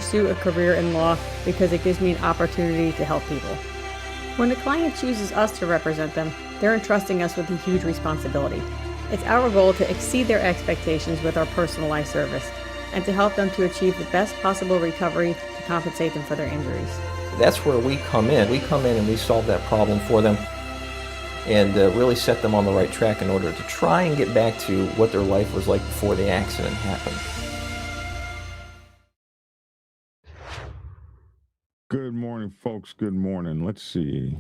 pursue a career in law because it gives me an opportunity to help people. When a client chooses us to represent them, they're entrusting us with a huge responsibility. It's our goal to exceed their expectations with our personalized service and to help them to achieve the best possible recovery to compensate them for their injuries. That's where we come in. We come in and we solve that problem for them and really set them on the right track in order to try and get back to what their life was like before the accident happened. Good morning, folks. Good morning. Let's see.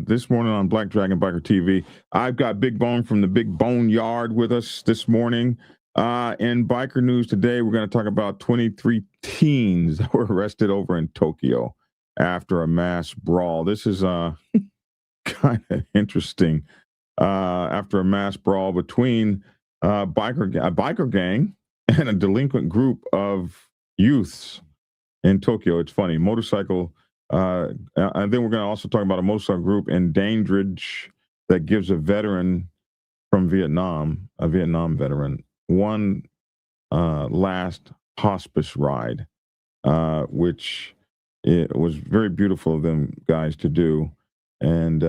This morning on Black Dragon Biker TV, I've got Big Bone from the Big Bone Yard with us this morning. In biker news today, we're going to talk about 23 teens that were arrested over in Tokyo after a mass brawl. This is kind of interesting. After a mass brawl between a biker gang and a delinquent group of youths in Tokyo. It's funny. Motorcycle, and then we're going to also talk about a motorcycle group in Dandridge that gives a veteran from Vietnam, a Vietnam veteran, one last hospice ride, which it was very beautiful of them guys to do. And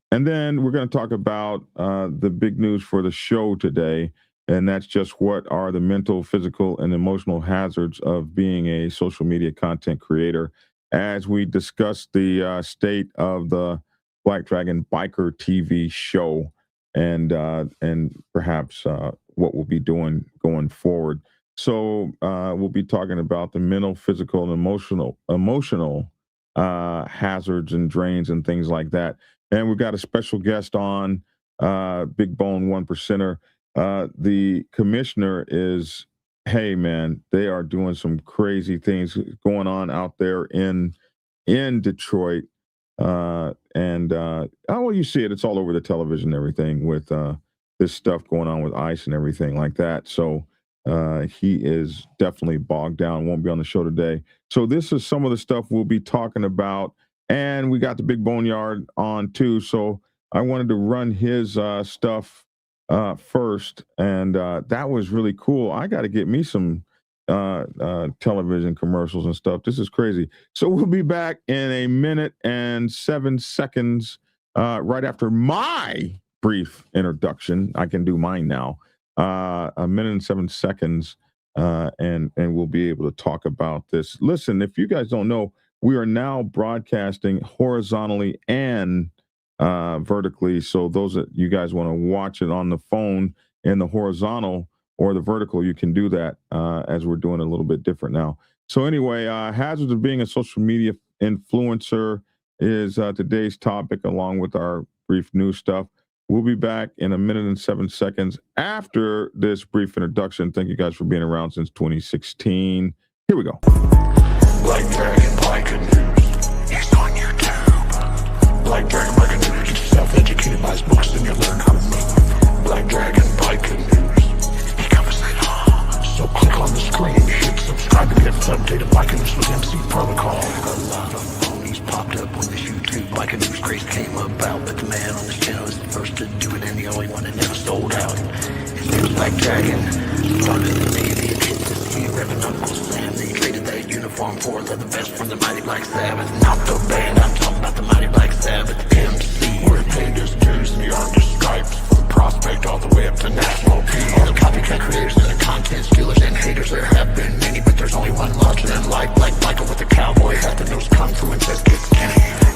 then we're going to talk about the big news for the show today, and that's just what are the mental, physical, and emotional hazards of being a social media content creator, as we discuss the state of the Black Dragon Biker TV show and perhaps what we'll be doing going forward. So we'll be talking about the mental, physical, and emotional hazards and drains and things like that. And we've got a special guest on, Big Bone One Percenter. The commissioner is, hey man, they are doing some crazy things going on out there in Detroit. Well, you see it, it's all over the television and everything with this stuff going on with ICE and everything like that. So he is definitely bogged down, won't be on the show today. So this is some of the stuff we'll be talking about. And we got the Big Boneyard on too. So I wanted to run his stuff first. And that was really cool. I got to get me some television commercials and stuff. This is crazy. So we'll be back in a minute and 7 seconds right after my brief introduction. I can do mine now. A minute and 7 seconds. And we'll be able to talk about this. Listen, if you guys don't know, we are now broadcasting horizontally and vertically. So those that you guys want to watch it on the phone in the horizontal or the vertical, you can do that as we're doing a little bit different now. So anyway, hazards of being a social media influencer is today's topic, along with our brief news stuff. We'll be back in a minute and 7 seconds after this brief introduction. Thank you guys for being around since 2016. Here we go. Black Dragon Biker News. He's on YouTube. Black Dragon Biker News. Get yourself educated by his books and you'll learn how to move. Black Dragon Biker News. He covers it all. So click on the screen, hit subscribe to get updated Biker News with MC Protocol. A lot of phonies popped up when this YouTube Biker News craze came about, but the man on this channel is the first to do it and the only one that never sold out. His name's Black Dragon. Started in the Navy and hit the sea, revving Uncle Sam. They traded that uniform for the best from the mighty Black Sabbath. Not the band, I'm talking about the mighty Black Sabbath. MC, we're haters, dudes, and the artist stripes. From prospect all the way up to national peace. All the copycat creators and the content stealers and haters. There have been many, but there's only one larger than life. Like Michael with the cowboy hat that knows kung fu and says kick Kenny.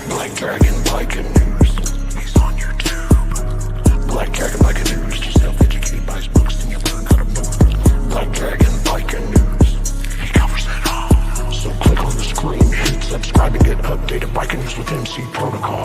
Black Dragon Biker News. He's on YouTube. Black Dragon Biker News. Get yourself educated by his books and you learn how to move. Black Dragon Biker News. He covers it all. So click on the screen, hit subscribe, and get updated Biker News with MC Protocol.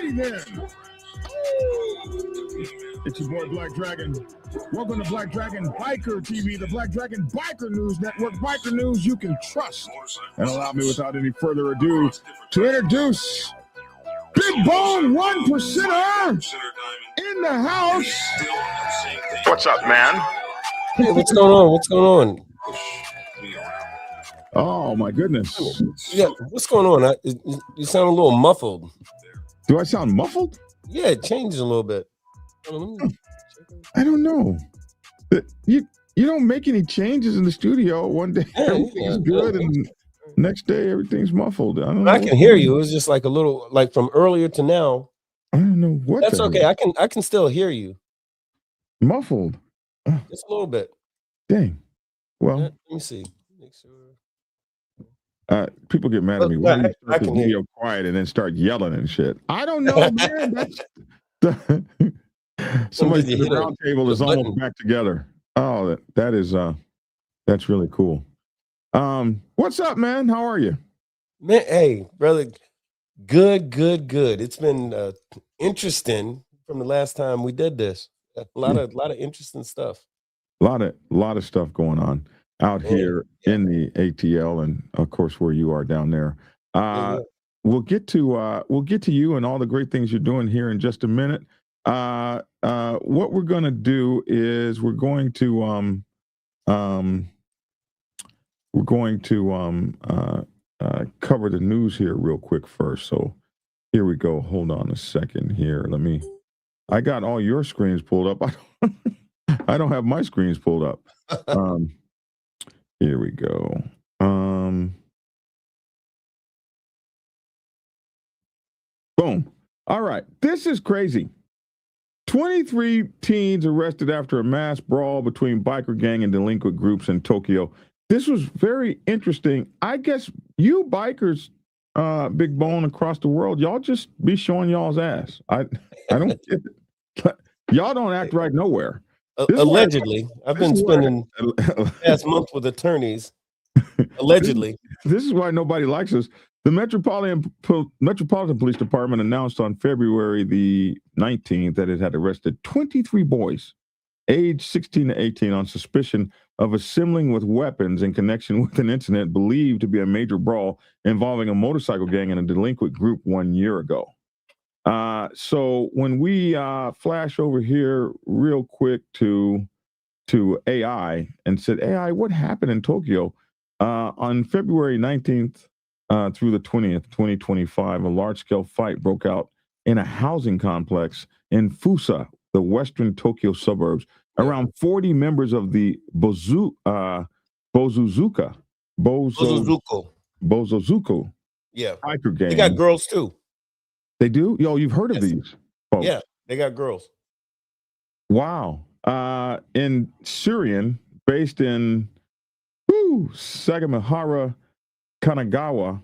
righty then. It's your boy Black Dragon. Welcome to Black Dragon Biker TV, the Black Dragon Biker News Network. Biker news you can trust. And allow me, without any further ado, to introduce Big Bone 1%er in the house. What's up, man? Hey, what's going on? What's going on? Oh my goodness. Yeah, what's going on? You sound a little muffled. Do I sound muffled? Yeah, it changes a little bit. I don't know. You don't make any changes in the studio. One day everything's good, and next day everything's muffled. I can hear you. It was just like a little, like from earlier to now. I don't know what. That's okay. I can still hear you. Muffled. Just a little bit. Dang. Well, let me see. Make sure. People get mad at me. Why do you start the video quiet and then start yelling and shit? I don't know, man. That's somebody at the round table is almost back together. Oh, that's really cool. What's up, man? How are you? Man, hey, brother. Good. It's been interesting from the last time we did this. A lot of interesting stuff. A lot of stuff going on out here in the ATL, and of course where you are down there. We'll get to you and all the great things you're doing here in just a minute. What we're going to do is we're going to cover the news here real quick first. So here we go. Hold on a second here. I got all your screens pulled up. I don't have my screens pulled up. Here we go. Boom. All right. This is crazy. 23 teens arrested after a mass brawl between biker gang and delinquent groups in Tokyo. This was very interesting. I guess you bikers, Big Bone, across the world, y'all just be showing y'all's ass. I don't get it. Y'all don't act right nowhere. Allegedly, I've been spending the past month with attorneys. Allegedly, this is why nobody likes us. The Metropolitan Police Department announced on February the 19th that it had arrested 23 boys, aged 16 to 18, on suspicion of assembling with weapons in connection with an incident believed to be a major brawl involving a motorcycle gang and a delinquent group 1 year ago. So when we flash over here real quick to AI and said, AI, what happened in Tokyo? On February 19th through the 20th, 2025, a large-scale fight broke out in a housing complex in Fusa, the western Tokyo suburbs. Around 40 members of the Bozozuko biker gang. They got girls too. They do? Yo, you've heard of these folks? Yeah, they got girls. Wow. In Syrian, based in Sagamihara, Kanagawa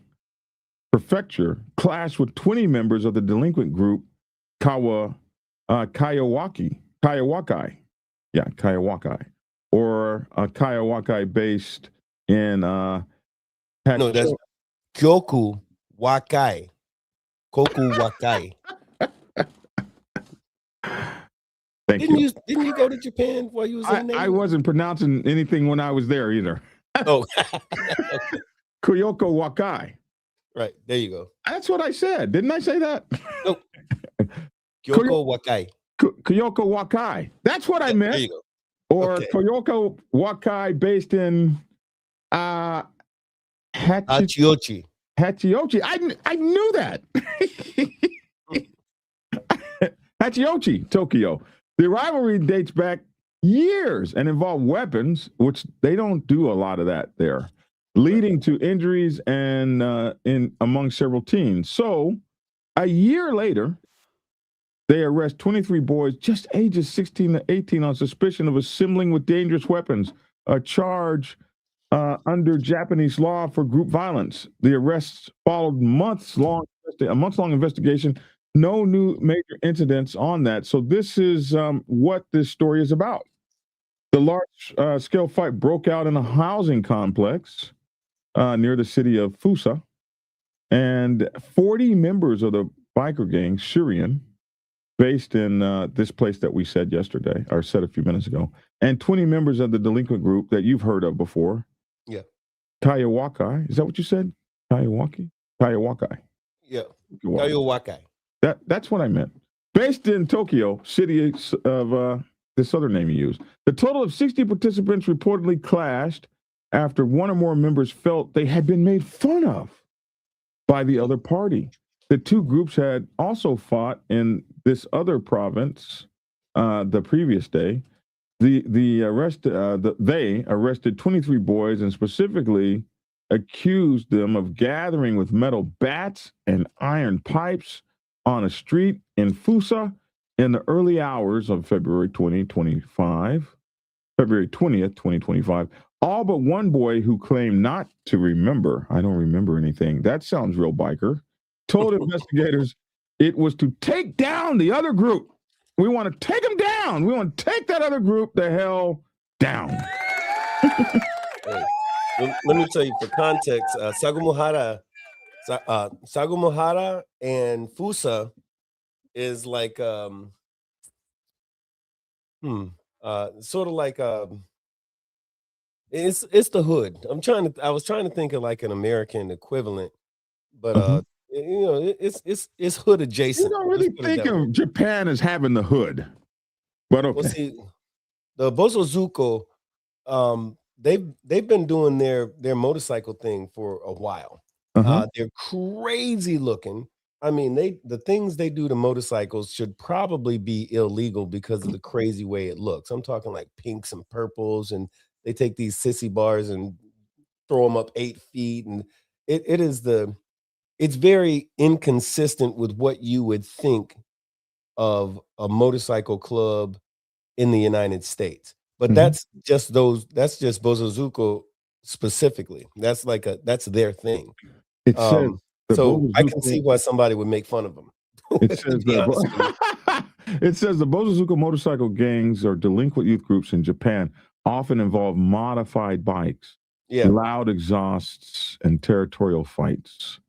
Prefecture, clashed with 20 members of the delinquent group Kayawakai. Yeah, Kayawakai. Or Kayawakai based in No, that's Kyoku Wakai. Koku Wakai. Didn't you go to Japan while you was in there? I wasn't pronouncing anything when I was there either. Oh. Okay. Kyoko Wakai. Right, there you go. That's what I said. Didn't I say that? Nope. Kyoko Wakai. Kyoko Wakai. That's what I meant. There you go. Or Kyoko Wakai based in Hachiochi. Hachiochi. I knew that. Hachiochi, Tokyo. The rivalry dates back years and involved weapons, which they don't do a lot of that there, leading to injuries and among several teens. So a year later, they arrest 23 boys, just ages 16 to 18, on suspicion of assembling with dangerous weapons, a charge under Japanese law for group violence. The arrests followed a months-long investigation. No new major incidents on that. So this is what this story is about. The large-scale fight broke out in a housing complex near the city of Fusa, and 40 members of the biker gang, Syrian, based in this place that we said yesterday, or said a few minutes ago, and 20 members of the delinquent group that you've heard of before. Yeah. Kayawakai. Is that what you said? Kayawakai? Kayawakai. Yeah. Kayawakai. That's what I meant. Based in Tokyo, city of this other name you used. The total of 60 participants reportedly clashed after one or more members felt they had been made fun of by the other party. The two groups had also fought in this other province the previous day. They arrested 23 boys and specifically accused them of gathering with metal bats and iron pipes on a street in Fusa in the early hours of February 20th, 2025. All but one boy who claimed not to remember, I don't remember anything. That sounds real biker. Told investigators it was to take down the other group. We want to take them down. We want to take that other group the hell down. Hey, let me tell you for context, Sagamihara and Fusa is like sort of like it's the hood. I was trying to think of like an American equivalent, but it's hood adjacent. You don't really think of Japan as having the hood, but okay. Well, see, the Bosozuko, they've been doing their motorcycle thing for a while. They're crazy looking. I mean, the things they do to motorcycles should probably be illegal because of the crazy way it looks. I'm talking like pinks and purples, and they take these sissy bars and throw them up 8 feet, and it's very inconsistent with what you would think of a motorcycle club in the United States. But that's just Bosozuko specifically. That's their thing. It says so I can see why somebody would make fun of them. It says the Bosozuko motorcycle gangs or delinquent youth groups in Japan often involve modified bikes, loud exhausts, and territorial fights,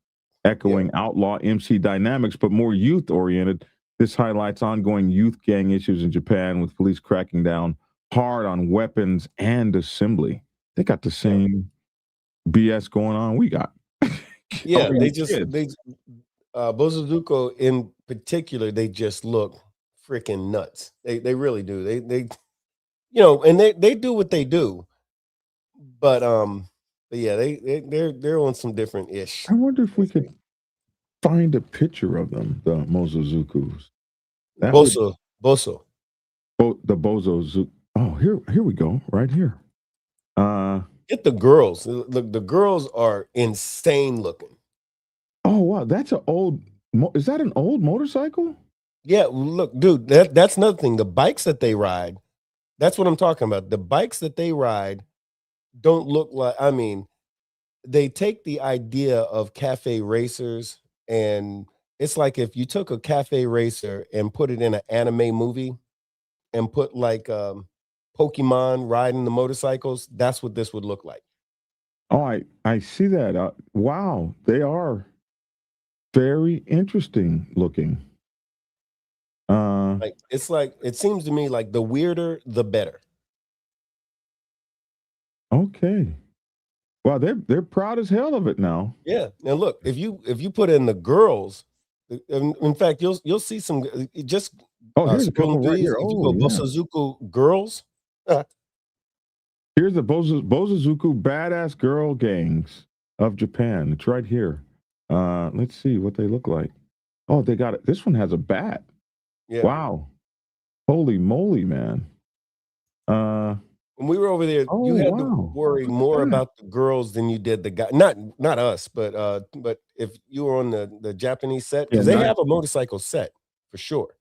echoing outlaw MC dynamics, but more youth-oriented. This highlights ongoing youth gang issues in Japan, with police cracking down hard on weapons and assembly. They got the same BS going on we got. Yeah, Bosozuko in particular, they just look freaking nuts. They really do. They and they do what they do. But yeah, they're on some different ish. I wonder if we could find a picture of them, the Mozozukus. The Bozozuku. Oh, here we go, right here. Get the girls. Look, the girls are insane looking. Oh wow, that's an old. Is that an old motorcycle? Yeah, look, dude. That's another thing. The bikes that they ride. That's what I'm talking about. The bikes that they ride don't look like. I mean, they take the idea of cafe racers, and it's like if you took a cafe racer and put it in an anime movie, and put like Pokemon riding the motorcycles, that's what this would look like. Oh, I see that. Wow, they are very interesting looking. It seems to me like the weirder, the better. Okay. Well, they're proud as hell of it now. Yeah. Now look, if you put in the girls, in fact, you'll see some just. Here's a couple right here. Bosozuku girls. Here's the Bosozuku badass girl gangs of Japan. It's right here. Let's see what they look like. Oh, they got it. This one has a bat. Yeah. Wow. Holy moly, man. When we were over there, you had to worry more about the girls than you did the guy. Not us, but if you were on the Japanese set, because they have a motorcycle set for sure.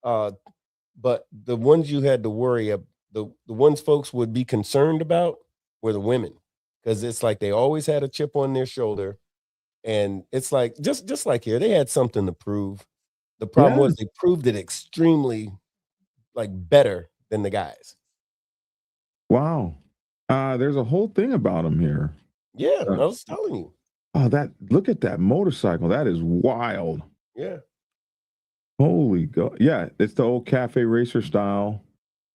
But the ones you had to worry about, the ones folks would be concerned about were the women, because it's like they always had a chip on their shoulder, and it's like just like here, they had something to prove. The problem was they proved it extremely like better than the guys. Wow. There's a whole thing about them here. Yeah, I was telling you. Oh, look at that motorcycle. That is wild. Yeah. Holy God. Yeah, it's the old cafe racer style.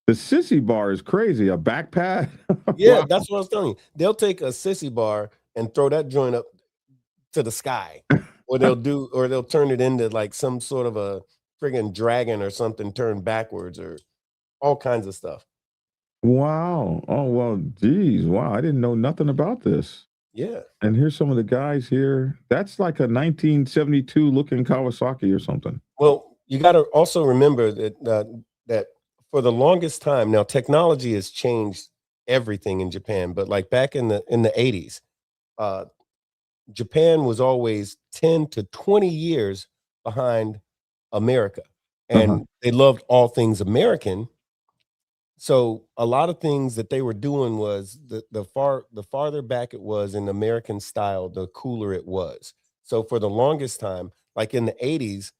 The sissy bar is crazy. A back pad. Yeah, Wow. that's what I was telling you. They'll take a sissy bar and throw that joint up to the sky, or they'll turn it into like some sort of a friggin' dragon or something turned backwards, or all kinds of stuff. Wow. Oh, well, geez. Wow. I didn't know nothing about this. Yeah. And here's some of the guys here. That's like a 1972 looking Kawasaki or something. Well, you got to also remember that for the longest time now, technology has changed everything in Japan. But like back in the 80s, uh, Japan was always 10 to 20 years behind America, Uh-huh. and they loved all things American. So a lot of things that they were doing was the farther back it was in American style, the cooler it was. So for the longest time, like in the 80s,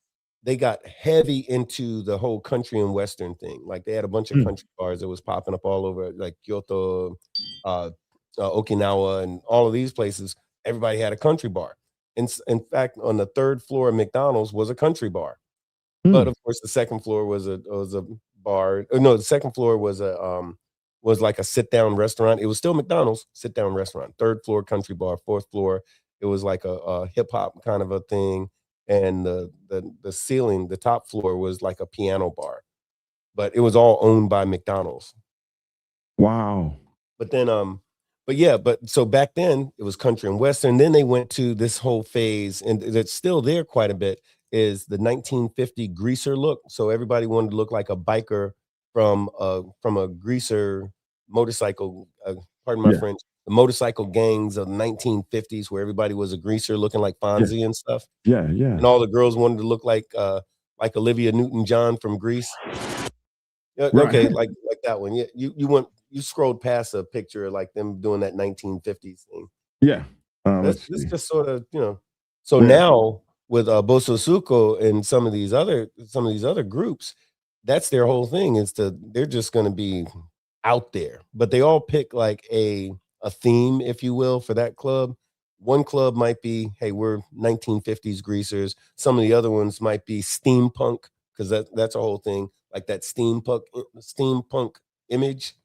they got heavy into the whole country and western thing. Like they had a bunch of Mm. country bars that was popping up all over, like Kyoto, uh, Okinawa, and all of these places. Everybody had a country bar. In fact, on the third floor of McDonald's was a country bar. But Mm. of course, the second floor was a bar. No, the second floor was like a sit down restaurant. It was still McDonald's, sit down restaurant. Third floor country bar. Fourth floor, it was like a hip hop kind of a thing. And the ceiling, the top floor was like a piano bar. But it was all owned by McDonald's. Wow. But then but yeah, but so back then it was country and western. Then they went to this whole phase, and it's still there quite a bit, is the 1950 greaser look. So everybody wanted to look like a biker from a greaser motorcycle, pardon my Yeah. French, the motorcycle gangs of the 1950s, where everybody was a greaser looking like Yeah. Fonzie and stuff. Yeah. Yeah. And all the girls wanted to look like Olivia Newton-John from Grease. Yeah, Right. okay, like that one. Yeah, you scrolled past a picture of like them doing that 1950s thing. Yeah. This Let's this see. just sort of, so Yeah. now with Bososuko and some of these other groups, that's their whole thing, is they're just gonna be out there. But they all pick like a theme, if you will, for that club. One club might be, hey, we're 1950s greasers. Some of the other ones might be steampunk, because that's a whole thing, like that steampunk image.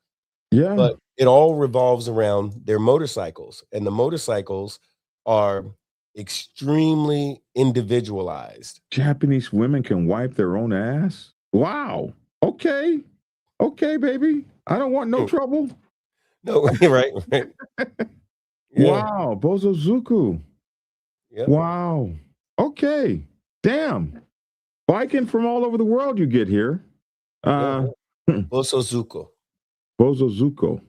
Yeah. But it all revolves around their motorcycles, and the motorcycles are extremely individualized. Japanese women can wipe their own ass. Wow. Okay. Okay, baby. I don't want no Hmm. trouble. No, right, right. Yeah, Wow. Bozozuku. yeah, Wow. Okay. Damn. Biking from all over the world you get here. yeah. Hmm. Bosozuko. Bozozuko.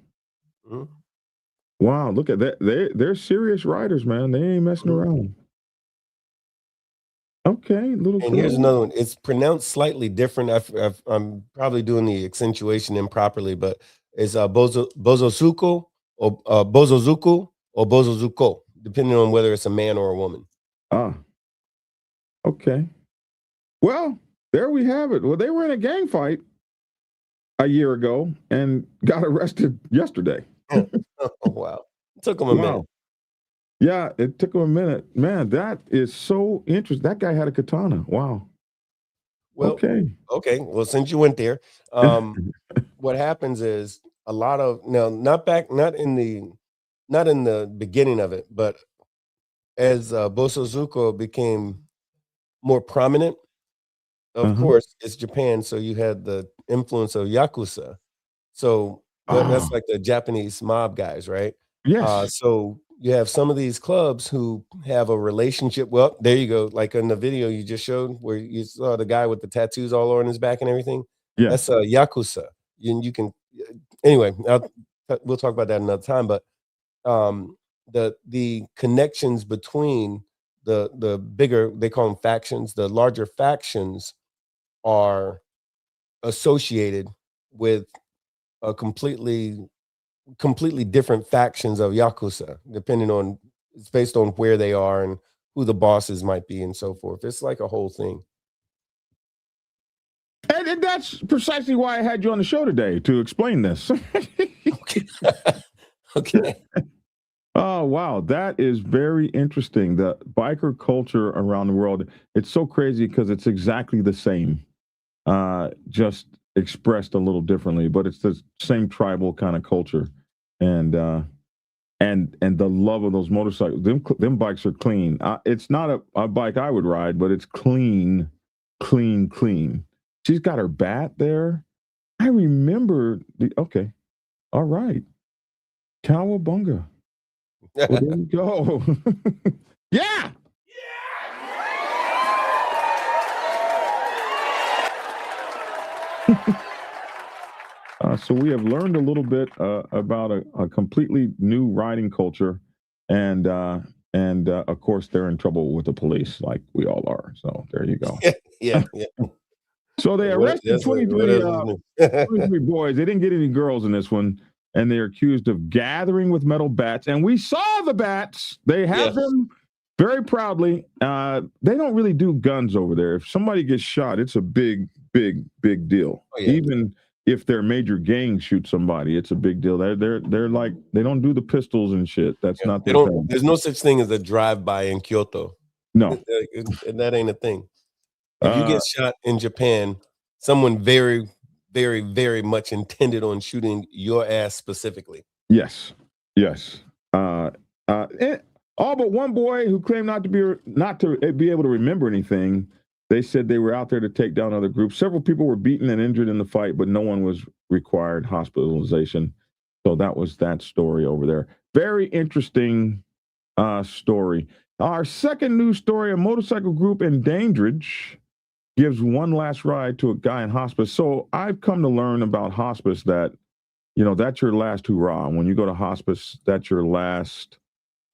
Mhm. Wow. Look at that. They're serious riders, man. They ain't messing Mhm. around. Okay. Little And here's girl. another one. It's pronounced slightly different. I'm probably doing the accentuation improperly, but it's Bozosuko or Bozozuku or Bozozuko, depending on whether it's a man or a woman. Ah. Okay. Well, there we have it. Well, they were in a gang fight a year ago and got arrested yesterday. Oh, wow. It took them a minute. Wow. Yeah, it took him a minute. Man, that is so interesting. That guy had a katana. Wow. Well, Okay. okay. Well, since you went there, what happens is a lot of, now, not in the beginning of it, but as Bosozuko became more prominent, of Uh-huh. course, it's Japan, so you had the influence of Yakuza. So Ah, that's like the Japanese mob guys, right? yes. So you have some of these clubs who have a relationship. Well, there you go. Like in the video you just showed, where you saw the guy with the tattoos all over his back and everything. Yeah. That's Yakuza. You can anyway. We'll talk about that another time. But the connections between the bigger, they call them factions, the larger factions are associated with a completely different factions of Yakuza, depending on, it's based on where they are and who the bosses might be and so forth. It's like a whole thing. And that's precisely why I had you on the show today, to explain this. Okay. Okay. Oh, wow. That is very interesting. The biker culture around the world, it's so crazy because it's exactly the same, just expressed a little differently, but it's the same tribal kind of culture. And and the love of those motorcycles, them bikes are clean. It's not a bike I would ride, but it's clean, clean, clean. She's got her bat there. I remember okay. All right. Cowabunga. Well, there you go. Yeah. So we have learned a little bit about a completely new riding culture, and of course they're in trouble with the police, like we all are. So there you go. Yeah. So they arrested 23 boys. They didn't get any girls in this one, and they're accused of gathering with metal bats. And we saw the bats. They have them very proudly. They don't really do guns over there. If somebody gets shot, it's a big, big, big deal. Oh, yeah. Even if their major gang shoots somebody, it's a big deal. They're like, they don't do the pistols and shit. That's not their thing. There's no such thing as a drive-by in Kyoto. No, that ain't a thing. If you get shot in Japan, someone very, very, very much intended on shooting your ass specifically. Yes. All but one boy who claimed not to be able to remember anything. They said they were out there to take down other groups. Several people were beaten and injured in the fight, but no one was required hospitalization. So that was that story over there. Very interesting story. Our second news story: a motorcycle group in Dandridge gives one last ride to a guy in hospice. So I've come to learn about hospice that, that's your last hurrah. When you go to hospice, that's your last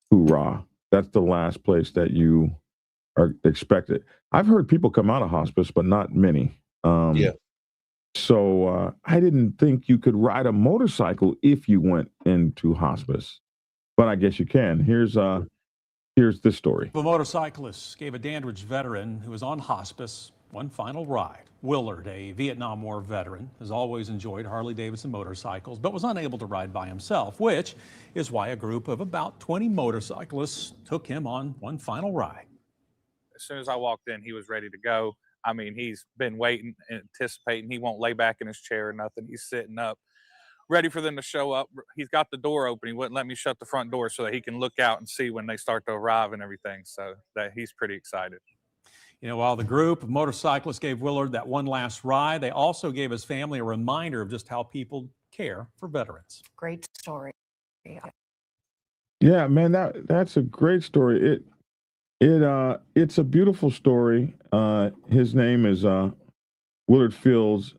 hurrah. That's the last place that you are expected. I've heard people come out of hospice, but not many. So I didn't think you could ride a motorcycle if you went into hospice, but I guess you can. Here's this story. A motorcyclist gave a Dandridge veteran who was on hospice one final ride. Willard, a Vietnam War veteran, has always enjoyed Harley-Davidson motorcycles, but was unable to ride by himself, which is why a group of about 20 motorcyclists took him on one final ride. As soon as I walked in, he was ready to go. I mean, he's been waiting, anticipating. He won't lay back in his chair or nothing. He's sitting up, ready for them to show up. He's got the door open. He wouldn't let me shut the front door so that he can look out and see when they start to arrive and everything. So that he's pretty excited. While the group of motorcyclists gave Willard that one last ride, they also gave his family a reminder of just how people care for veterans. Great story. Yeah, man, that's a great story. It's a beautiful story. His name is Willard Fields.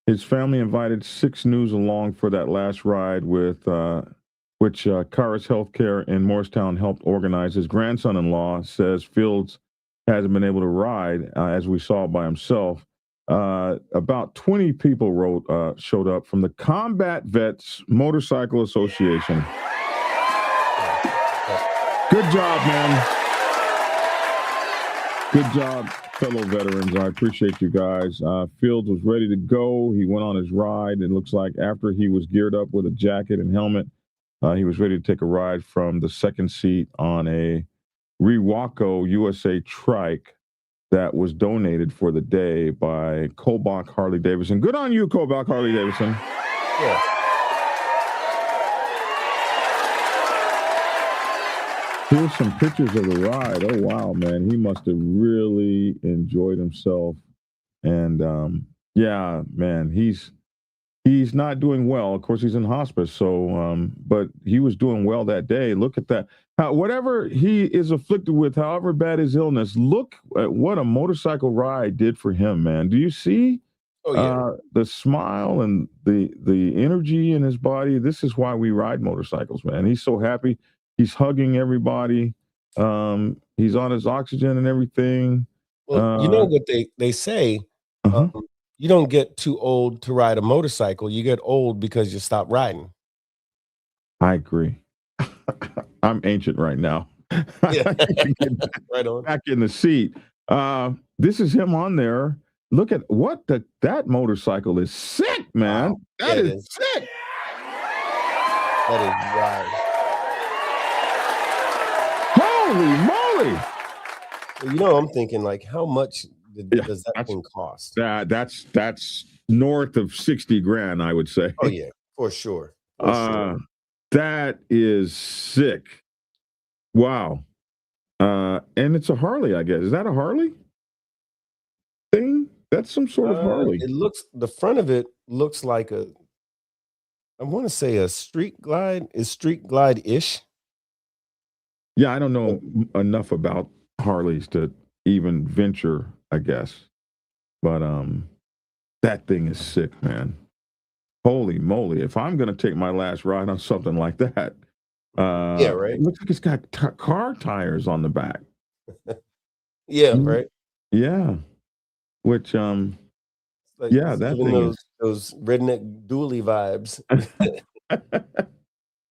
His family invited 6 News along for that last ride with which Caris Healthcare in Morristown helped organize. His grandson-in-law says Fields hasn't been able to ride, as we saw by himself. About 20 people showed up from the Combat Vets Motorcycle Association. Good job, man. Good job, fellow veterans. I appreciate you guys. Fields was ready to go. He went on his ride. It looks like after he was geared up with a jacket and helmet, he was ready to take a ride from the second seat on a Riwaco USA trike that was donated for the day by Kobach Harley Davidson. Good on you, Kobach Harley Davidson. Yeah. Here's some pictures of the ride. Oh, wow, man. He must have really enjoyed himself. And, yeah, man, he's not doing well. Of course, he's in hospice. So, but he was doing well that day. Look at that. Whatever he is afflicted with, however bad his illness, look at what a motorcycle ride did for him, man. Do you see the smile and the energy in his body? This is why we ride motorcycles, man. He's so happy. He's hugging everybody. He's on his oxygen and everything. Well, you know what they say? You don't get too old to ride a motorcycle. You get old because you stop riding. I agree. I'm ancient right now. Yeah. Right on. Back in the seat. This is him on there. Look at that motorcycle is sick, man. Wow. That is sick. That is wild. Holy moly! You know, I'm thinking like, how much does that thing cost? That's north of 60 grand, I would say. Oh yeah, for sure. For sure. That is sick. Wow. And it's a Harley, I guess. Is that a Harley thing? That's some sort of Harley. The front of it looks like I want to say a street glide. Is street glide-ish? Yeah, I don't know enough about Harleys to even venture, I guess. But that thing is sick, man. Holy moly. If I'm going to take my last ride on something like that, yeah, right. It looks like it's got car tires on the back. Yeah, right. Yeah. Which like, yeah, that thing those redneck dually vibes.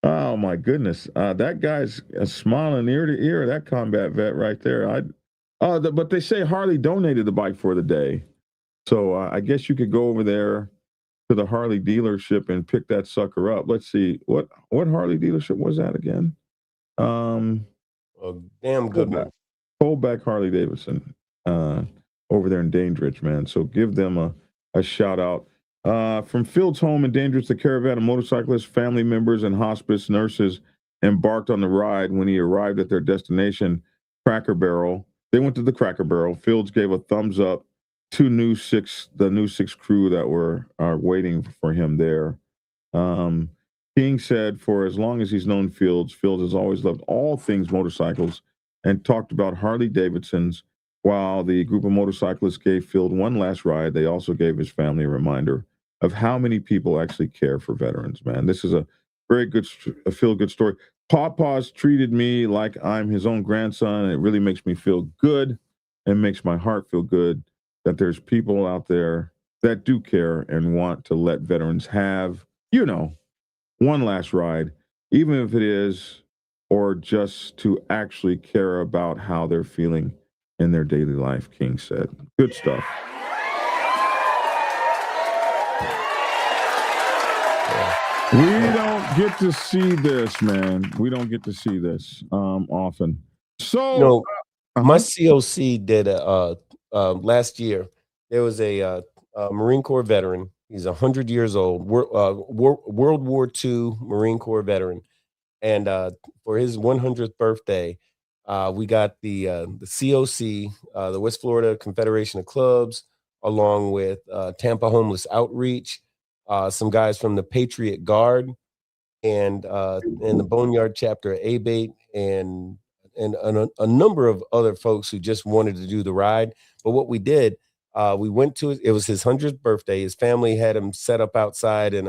Oh my goodness. That guy's smiling ear to ear, that combat vet right there. But they say Harley donated the bike for the day. So I guess you could go over there to the Harley dealership and pick that sucker up. Let's see. What Harley dealership was that again? A damn good one. Pullback Harley Davidson over there in Dandridge, man. So give them a shout out. From Field's home in Dandridge, the caravan of motorcyclists, family members, and hospice nurses embarked on the ride. When he arrived at their destination, Cracker Barrel, they went to the Cracker Barrel. Fields gave a thumbs up to the new six crew that were waiting for him there. King said, for as long as he's known Fields has always loved all things motorcycles and talked about Harley Davidsons. While the group of motorcyclists gave Field one last ride, they also gave his family a reminder of how many people actually care for veterans, man. This is a very good, feel-good story. Pawpaw's treated me like I'm his own grandson. It really makes me feel good and makes my heart feel good that there's people out there that do care and want to let veterans have, one last ride, even if it is, or just to actually care about how they're feeling in their daily life, King said. Good stuff. We don't get to see this, man. We don't get to see this often. So, my COC did last year. There was a Marine Corps veteran. He's 100 years old, World War II Marine Corps veteran. And for his 100th birthday, we got the COC, the West Florida Confederation of Clubs, along with Tampa Homeless Outreach, some guys from the Patriot Guard, and the Boneyard chapter at ABATE, and a number of other folks who just wanted to do the ride. But what we did, we went to it was his 100th birthday. His family had him set up outside in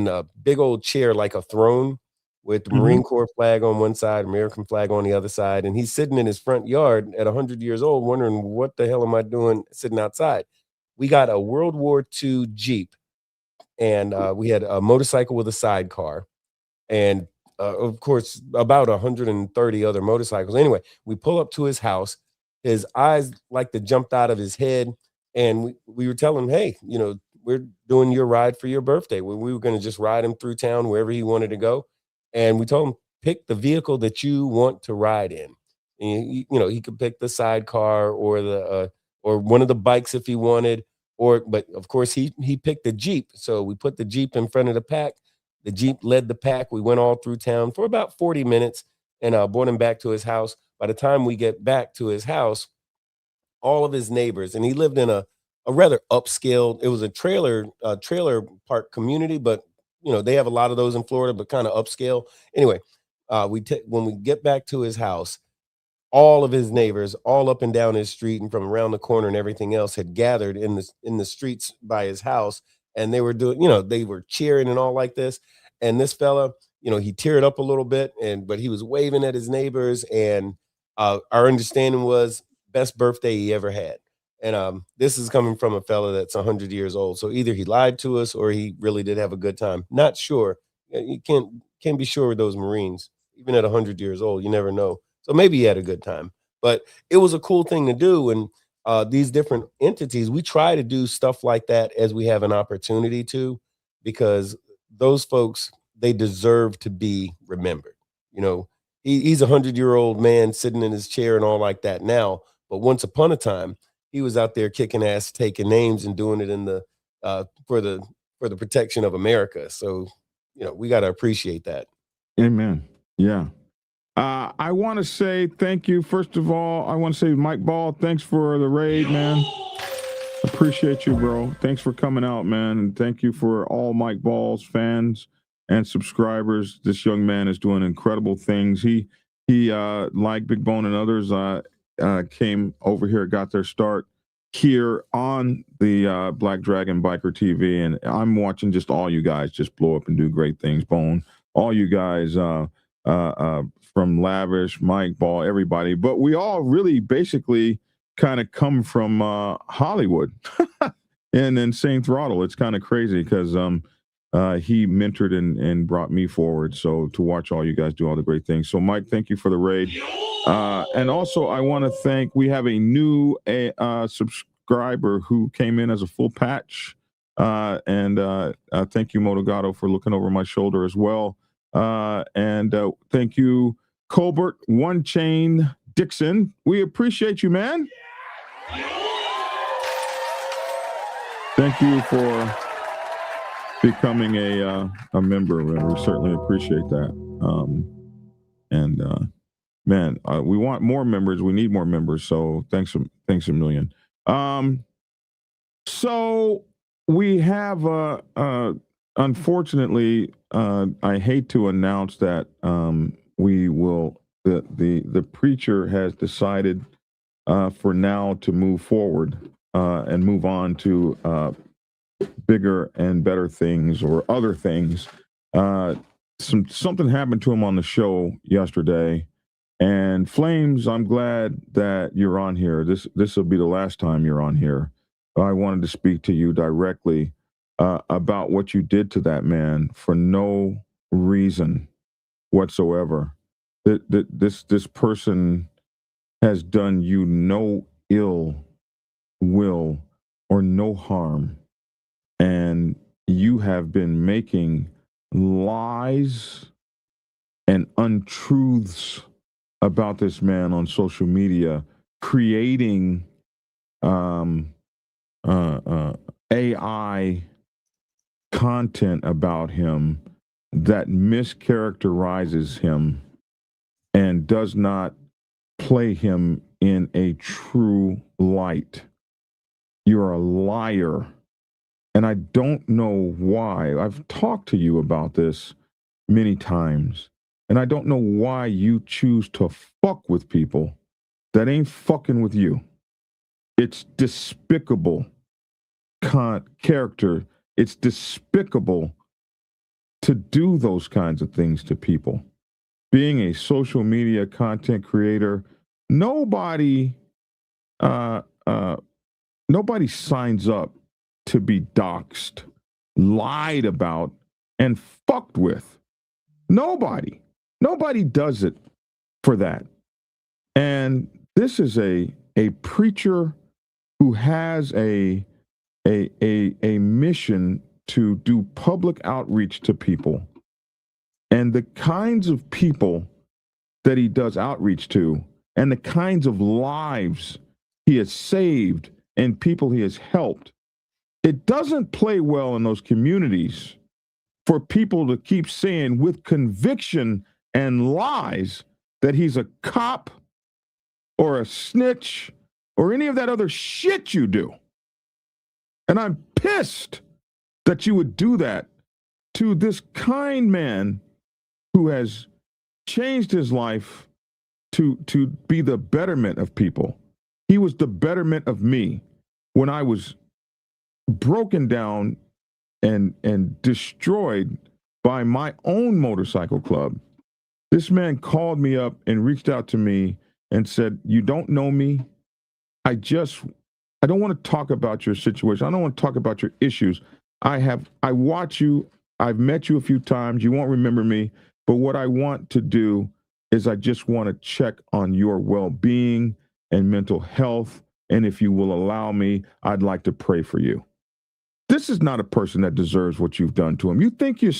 a big old chair, like a throne, with the Marine Corps flag on one side, American flag on the other side. And he's sitting in his front yard at 100 years old, wondering, what the hell am I doing sitting outside? We got a World War II Jeep, and we had a motorcycle with a sidecar, and of course, about 130 other motorcycles. Anyway, we pull up to his house. His eyes like to jumped out of his head. And we were telling him, hey, we're doing your ride for your birthday. We were going to just ride him through town wherever he wanted to go. And we told him, pick the vehicle that you want to ride in. And, he could pick the sidecar or or one of the bikes if he wanted. But of course, he picked the Jeep. So we put the Jeep in front of the pack. The Jeep led the pack. We went all through town for about 40 minutes and brought him back to his house. By the time we get back to his house, all of his neighbors, and he lived in a rather upscale, it was a trailer park community, but they have a lot of those in Florida, but kind of upscale. Anyway, when we get back to his house, all of his neighbors, all up and down his street and from around the corner and everything else, had gathered in the streets by his house, and they were doing, they were cheering and all like this. And this fella, he teared up a little bit, but he was waving at his neighbors, and our understanding was best birthday he ever had. And this is coming from a fella that's 100 years old. So either he lied to us or he really did have a good time. Not sure. You can't be sure with those Marines. Even at 100 years old, you never know. So maybe he had a good time. But it was a cool thing to do. And these different entities, we try to do stuff like that as we have an opportunity to, because those folks, they deserve to be remembered. he's 100-year-old man sitting in his chair and all like that now. But once upon a time, he was out there kicking ass, taking names, and doing it in the for the protection of America. So, we got to appreciate that. Amen. Yeah. I want to say thank you. First of all, I want to say, Mike Ball, thanks for the raid, man. Appreciate you, bro. Thanks for coming out, man. And thank you for all Mike Ball's fans and subscribers. This young man is doing incredible things. He like Big Bone and others, came over here, got their start here on the Black Dragon Biker TV. And I'm watching just all you guys just blow up and do great things. Bone, all you guys, from Lavish, Mike Ball, everybody. But we all really basically kind of come from Hollywood and Insane Throttle. It's kind of crazy because he mentored and brought me forward. So to watch all you guys do all the great things. So Mike, thank you for the raid. And also I want to thank, we have a new subscriber who came in as a full patch. And thank you, Motogato, for looking over my shoulder as well. And thank you, Colbert One Chain Dixon. We appreciate you, man. Thank you for becoming a member. We certainly appreciate that. Man, we want more members. We need more members. So thanks a million. So we have unfortunately, I hate to announce that we will. The preacher has decided for now to move forward and move on to bigger and better things or other things. Something happened to him on the show yesterday, and Flames, I'm glad that you're on here. This will be the last time you're on here. I wanted to speak to you directly about what you did to that man for no reason whatsoever. This person has done you no ill will or no harm, and you have been making lies and untruths about this man on social media, creating AI content about him that mischaracterizes him and does not play him in a true light. You're a liar. And I don't know why. I've talked to you about this many times. And I don't know why you choose to fuck with people that ain't fucking with you. It's despicable character. It's despicable to do those kinds of things to people. Being a social media content creator, nobody signs up to be doxxed, lied about, and fucked with. Nobody does it for that. And this is a preacher who has a mission to do public outreach to people. And the kinds of people that he does outreach to, and the kinds of lives he has saved and people he has helped, it doesn't play well in those communities for people to keep saying with conviction and lies that he's a cop or a snitch or any of that other shit you do. And I'm pissed that you would do that to this kind man who has changed his life to be the betterment of people. He was the betterment of me when I was broken down and destroyed by my own motorcycle club. This man called me up and reached out to me and said, "You don't know me. I don't want to talk about your situation. I don't want to talk about your issues. I watch you. I've met you a few times. You won't remember me. But what I want to do is I just want to check on your well-being and mental health. And if you will allow me, I'd like to pray for you." This is not a person that deserves what you've done to him. You think you're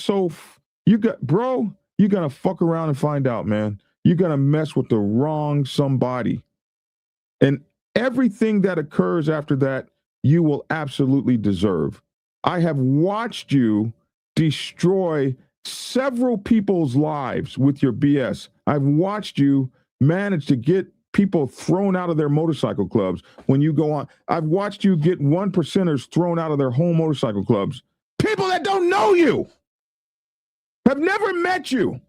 you got to fuck around and find out, man. you're going to mess with the wrong somebody. And everything that occurs after that, you will absolutely deserve. I have watched you destroy several people's lives with your BS. I've watched you manage to get people thrown out of their motorcycle clubs when you go on. I've watched you get 1%ers thrown out of their home motorcycle clubs. People that don't know you, have never met you,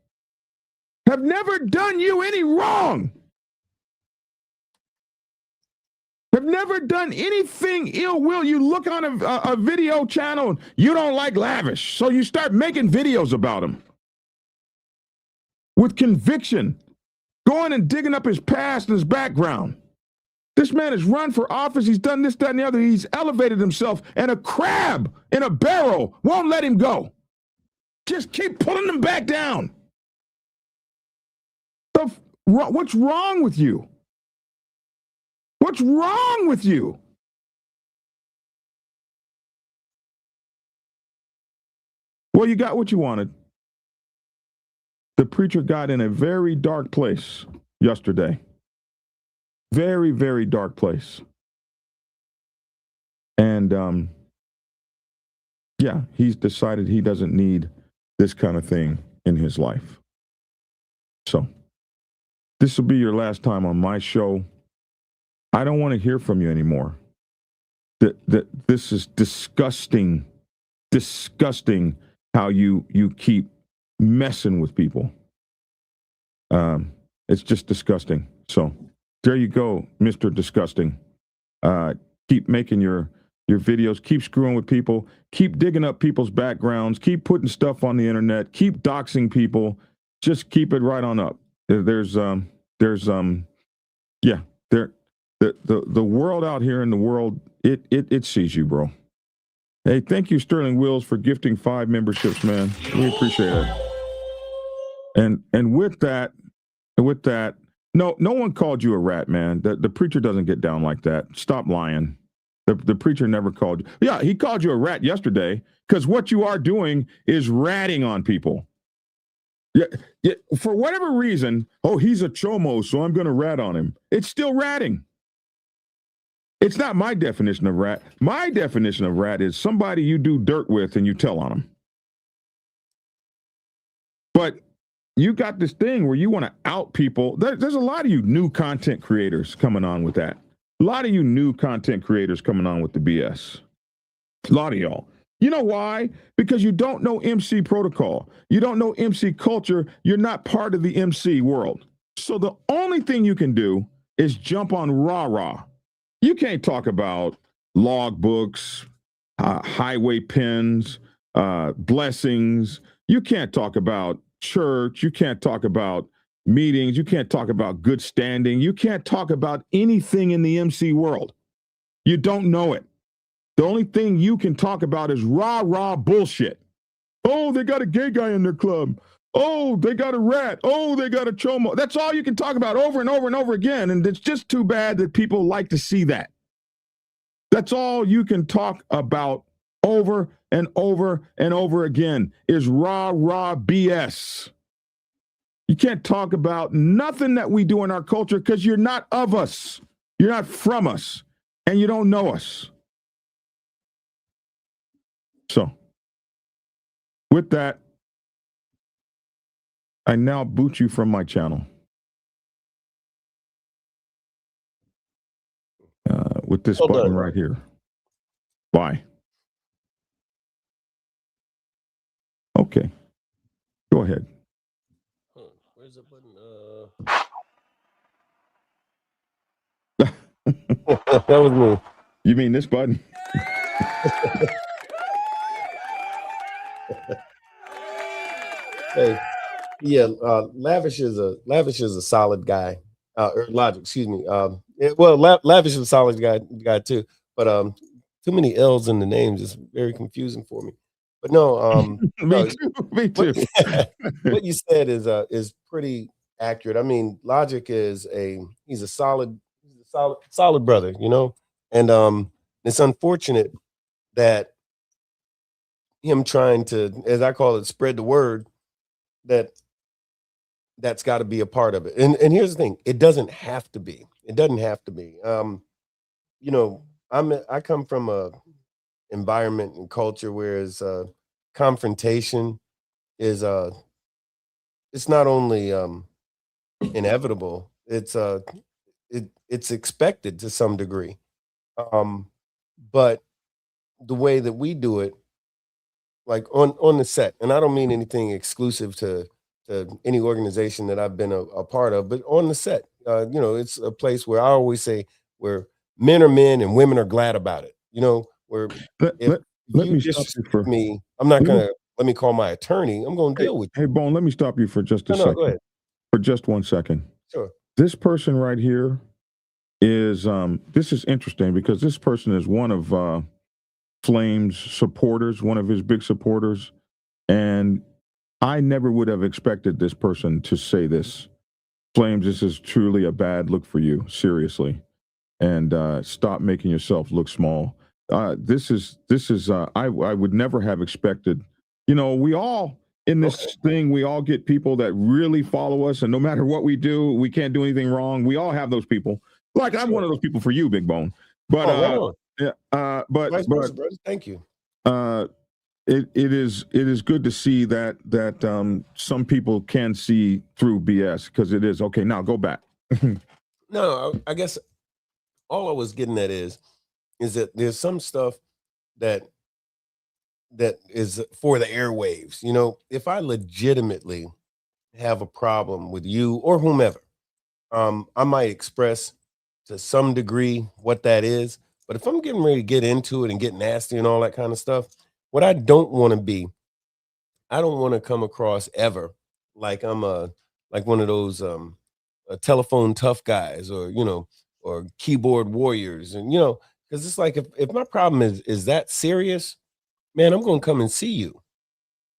have never done you any wrong, have never done anything ill will. You look on a video channel, you don't like Lavish, so you start making videos about him with conviction, going and digging up his past and his background. This man has run for office. He's done this, that, and the other. He's elevated himself, and a crab in a barrel won't let him go. Just keep pulling him back down. What's wrong with you? What's wrong with you? Well, you got what you wanted. The preacher got in a very dark place yesterday. Very, very dark place. And yeah, he's decided he doesn't need this kind of thing in his life. So this will be your last time on my show. I don't want to hear from you anymore. This is disgusting, disgusting how you keep messing with people. It's just disgusting. So there you go, Mr. Disgusting. Keep making your videos, keep screwing with people, keep digging up people's backgrounds, keep putting stuff on the internet, keep doxing people. Just keep it right on up. The world out here in the world, it sees you, bro. Hey, thank you, Sterling Wills, for gifting 5 memberships, man. We appreciate it. And with that, no one called you a rat, man. The preacher doesn't get down like that. Stop lying. The preacher never called you. Yeah, he called you a rat yesterday because what you are doing is ratting on people. Yeah, for whatever reason, he's a chomo, so I'm going to rat on him. It's still ratting. It's not my definition of rat. My definition of rat is somebody you do dirt with and you tell on them. But you got this thing where you want to out people. There's a lot of you new content creators coming on with that. A lot of you new content creators coming on with the BS. A lot of y'all. You know why? Because you don't know MC protocol. You don't know MC culture. You're not part of the MC world. So the only thing you can do is jump on rah-rah. You can't talk about logbooks, highway pins, blessings. You can't talk about church. You can't talk about meetings. You can't talk about good standing. You can't talk about anything in the MC world. You don't know it. The only thing you can talk about is rah-rah bullshit. Oh, they got a gay guy in their club. Oh, they got a rat. Oh, they got a chomo. That's all you can talk about over and over and over again. And it's just too bad that people like to see that. That's all you can talk about over and over and over again is rah-rah BS. You can't talk about nothing that we do in our culture because you're not of us. You're not from us. And you don't know us. So, with that, I now boot you from my channel. With this button right here. Bye. Okay. Go ahead. Where's the button? That was me. You mean this button? Hey, yeah, Lavish is a solid guy. Logic, excuse me. Lavish is a solid guy too. But too many L's in the names is very confusing for me. But no, me too. What you said is pretty accurate. I mean, Logic he's a solid brother, you know, and it's unfortunate that him trying to, as I call it, spread the word that that's got to be a part of it. And here's the thing, it doesn't have to be. It doesn't have to be. You know, I come from a environment and culture where confrontation is it's not only inevitable, it's expected to some degree. But the way that we do it, like on the set, and I don't mean anything exclusive to any organization that I've been a part of, but on the set, you know, it's a place where I always say where men are men and women are glad about it. You know, where if let you me stop you for disrespect me, I'm not gonna let me call my attorney. I'm gonna deal with you. Hey, Bone, let me stop you for just a No, second. go ahead. For just 1 second. Sure. This person right here is this is interesting because this person is one of Flame's supporters, one of his big supporters, and I never would have expected this person to say this. Flames, this is truly a bad look for you, seriously, and stop making yourself look small. This is I would never have expected. You know, we all in this thing, we all get people that really follow us, and no matter what we do, we can't do anything wrong. We all have those people. Like I'm one of those people for you, Big Bone. But Vice versa, brother. Thank you. It is good to see that some people can see through BS because it is okay. Now go back. No, I guess all I was getting at is that there's some stuff that is for the airwaves. You know, if I legitimately have a problem with you or whomever, I might express to some degree what that is. But if I'm getting ready to get into it and get nasty and all that kind of stuff, what I don't want to be, I don't want to come across ever like I'm like one of those telephone tough guys, or you know, or keyboard warriors. And you know, because it's like if my problem is that serious, man, I'm gonna come and see you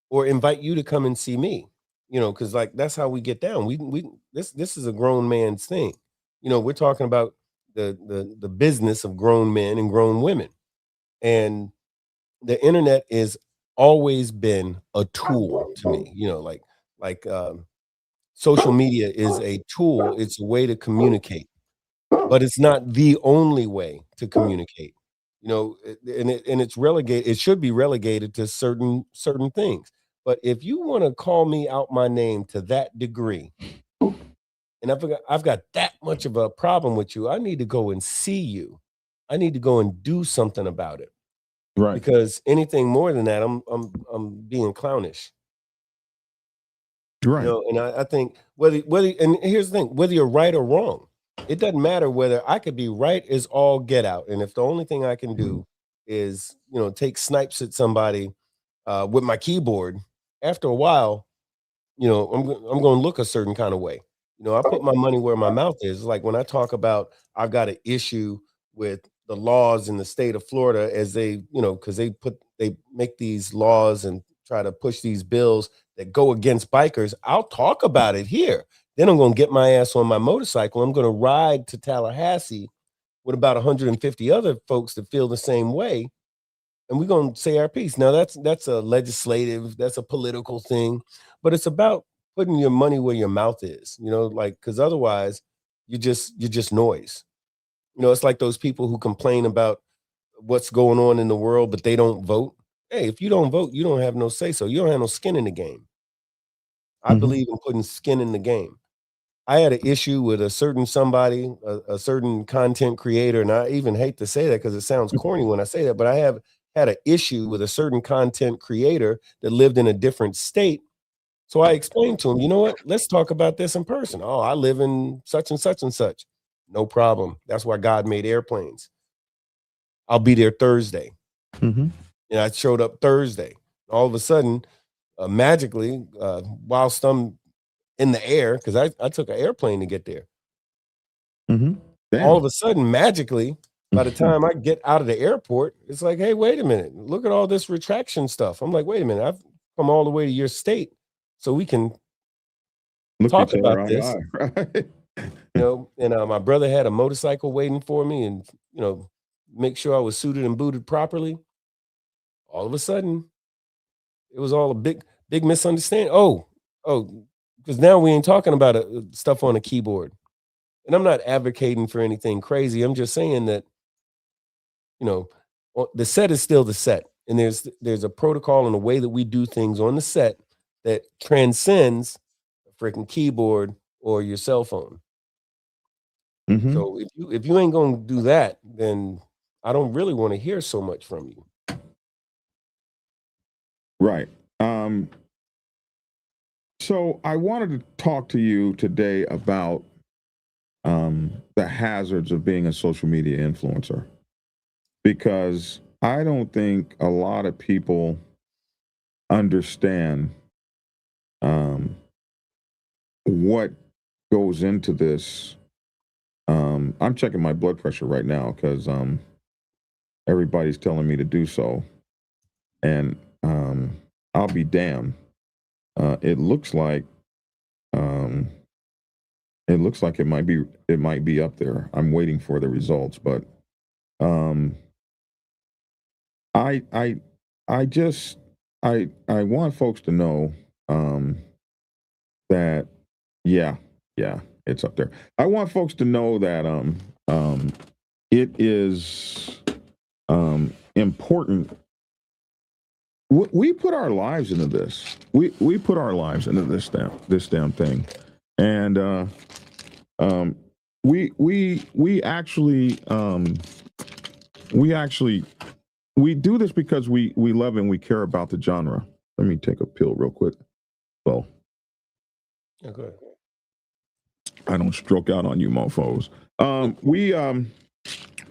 or invite you to come and see me. You know, because like that's how we get down. We this is a grown man's thing. You know, we're talking about the business of grown men and grown women. And the internet is always been a tool to me, you know, like social media is a tool, it's a way to communicate, but it's not the only way to communicate. You know, and it's relegated, it should be relegated to certain things. But if you want to call me out my name to that degree, and I've got that much of a problem with you, I need to go and see you. I need to go and do something about it. Right. Because anything more than that, I'm being clownish. Right. You know, and I think whether and here's the thing, whether you're right or wrong, it doesn't matter. Whether I could be right is all get out. And if the only thing I can do is, you know, take snipes at somebody with my keyboard, after a while, you know, I'm going to look a certain kind of way. You know, I put my money where my mouth is. Like when I talk about I've got an issue with the laws in the state of Florida as they, you know, because they make these laws and try to push these bills that go against bikers. I'll talk about it here. Then I'm going to get my ass on my motorcycle. I'm going to ride to Tallahassee with about 150 other folks that feel the same way, and we're going to say our piece. Now that's a legislative, that's a political thing, but it's about putting your money where your mouth is, you know, like, because otherwise you're just noise. You know, it's like those people who complain about what's going on in the world, but they don't vote. Hey, if you don't vote, you don't have no say so. You don't have no skin in the game. I believe in putting skin in the game. I had an issue with a certain somebody, a certain content creator, and I even hate to say that because it sounds corny when I say that, but I have had an issue with a certain content creator that lived in a different state. So I explained to him, you know what? Let's talk about this in person. Oh, I live in such and such and such. No problem. That's why God made airplanes. I'll be there Thursday. And I showed up Thursday. All of a sudden, magically, whilst I'm in the air, because I took an airplane to get there. All of a sudden, magically, by the time I get out of the airport, it's like, hey, wait a minute. Look at all this retraction stuff. I'm like, wait a minute. I've come all the way to your state so we can talk about this. Right. You know, and my brother had a motorcycle waiting for me and, you know, make sure I was suited and booted properly. All of a sudden, it was all a big misunderstanding. Oh, because now we ain't talking about stuff on a keyboard. And I'm not advocating for anything crazy. I'm just saying that, you know, the set is still the set. And there's a protocol and a way that we do things on the set that transcends a freaking keyboard or your cell phone. Mm-hmm. So if you ain't gonna do that, then I don't really want to hear so much from you. Right. So I wanted to talk to you today about the hazards of being a social media influencer, because I don't think a lot of people understand what goes into this. I'm checking my blood pressure right now because everybody's telling me to do so, and I'll be damned. It looks like it might be up there. I'm waiting for the results, but I want folks to know that yeah, it's up there. I want folks to know that it is important. We put our lives into this. We put our lives into this damn thing, and we actually do this because we love and we care about the genre. Let me take a pill real quick. Well, okay. I don't stroke out on you mofos.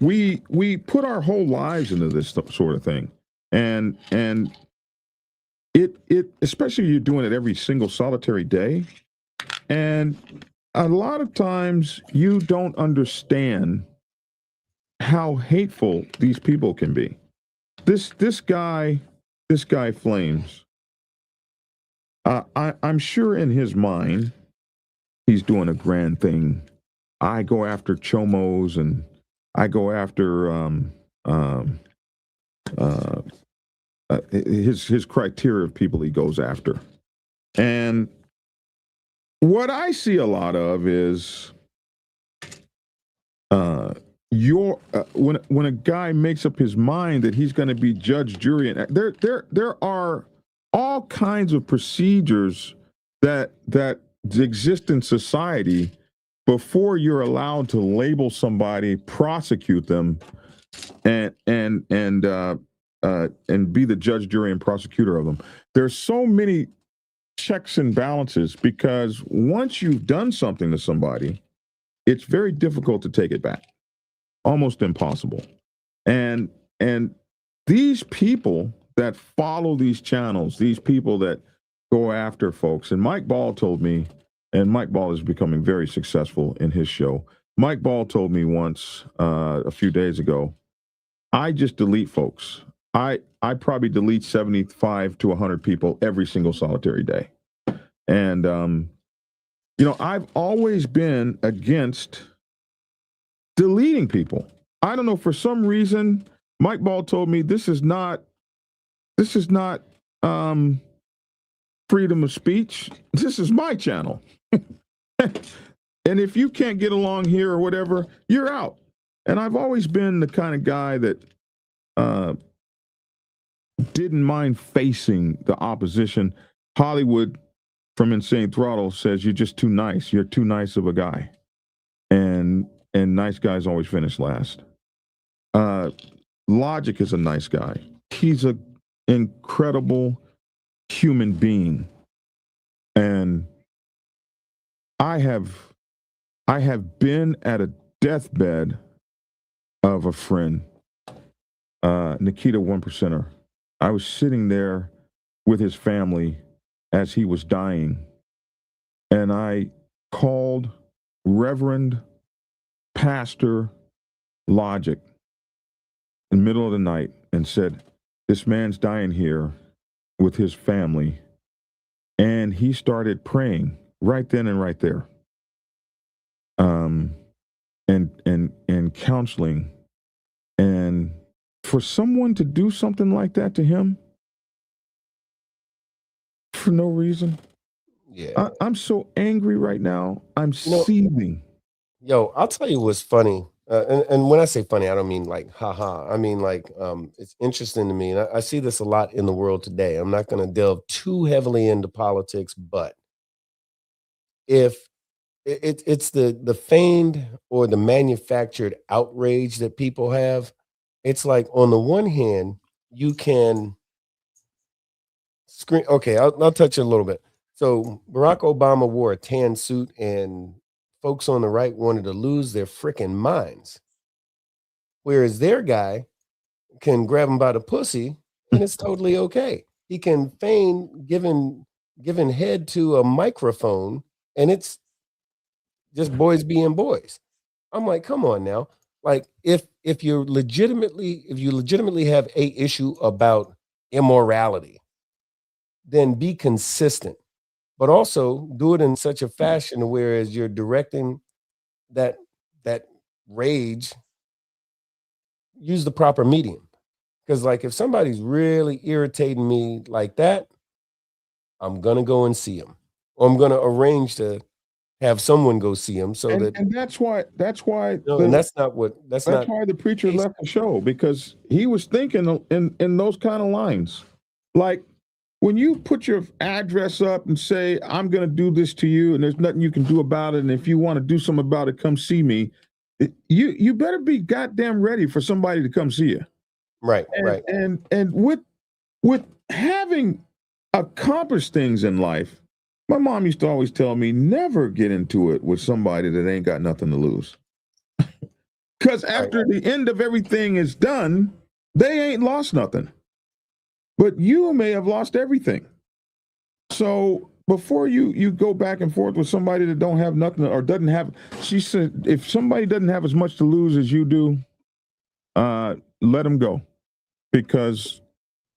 We put our whole lives into this sort of thing, and it especially you're doing it every single solitary day, and a lot of times you don't understand how hateful these people can be. This guy Flames, I'm sure in his mind he's doing a grand thing. I go after chomos and I go after his criteria of people he goes after. And what I see a lot of is when a guy makes up his mind that he's going to be judge, jury, and there are all kinds of procedures that exist in society before you're allowed to label somebody, prosecute them, and be the judge, jury, and prosecutor of them. There's so many checks and balances because once you've done something to somebody, it's very difficult to take it back, almost impossible. And these people that follow these channels, these people that go after folks, and Mike Ball told me, and Mike Ball is becoming very successful in his show. Mike Ball told me once a few days ago, I just delete folks. I probably delete 75 to 100 people every single solitary day. And, I've always been against deleting people. I don't know, for some reason, Mike Ball told me this is not freedom of speech. This is my channel. And if you can't get along here or whatever, you're out. And I've always been the kind of guy that didn't mind facing the opposition. Hollywood from Insane Throttle says you're just too nice. You're too nice of a guy. And nice guys always finish last. Logic is a nice guy. He's an incredible human being. And I have been at a deathbed of a friend, Nikita 1%er. I was sitting there with his family as he was dying, and I called Reverend Pastor Logic in the middle of the night and said, this man's dying here with his family. And he started praying right then and right there. And counseling. And for someone to do something like that to him for no reason. Yeah. I'm so angry right now. I'm seething. Yo, I'll tell you what's funny. And when I say funny, I don't mean like haha. I mean like it's interesting to me. And I see this a lot in the world today. I'm not going to delve too heavily into politics, but if it's the feigned or the manufactured outrage that people have, it's like on the one hand, you can screen. Okay, I'll touch it a little bit. So Barack Obama wore a tan suit, and folks on the right wanted to lose their freaking minds. Whereas their guy can grab him by the pussy, and it's totally okay. He can feign giving head to a microphone, and it's just boys being boys. I'm like, come on now. Like, if you legitimately have a issue about immorality, then be consistent, but also do it in such a fashion whereas you're directing that that rage, use the proper medium. Because like if somebody's really irritating me like that, I'm gonna go and see him. Or I'm gonna arrange to have someone go see him so that and that's why and that's not why the preacher left the show, because he was thinking in those kind of lines. Like when you put your address up and say, I'm going to do this to you and there's nothing you can do about it, and if you want to do something about it, come see me. You better be goddamn ready for somebody to come see you. Right, right. And with having accomplished things in life, my mom used to always tell me, never get into it with somebody that ain't got nothing to lose. Because after the end of everything is done, they ain't lost nothing. But you may have lost everything. So before you go back and forth with somebody that don't have nothing or doesn't have, she said, if somebody doesn't have as much to lose as you do, let them go, because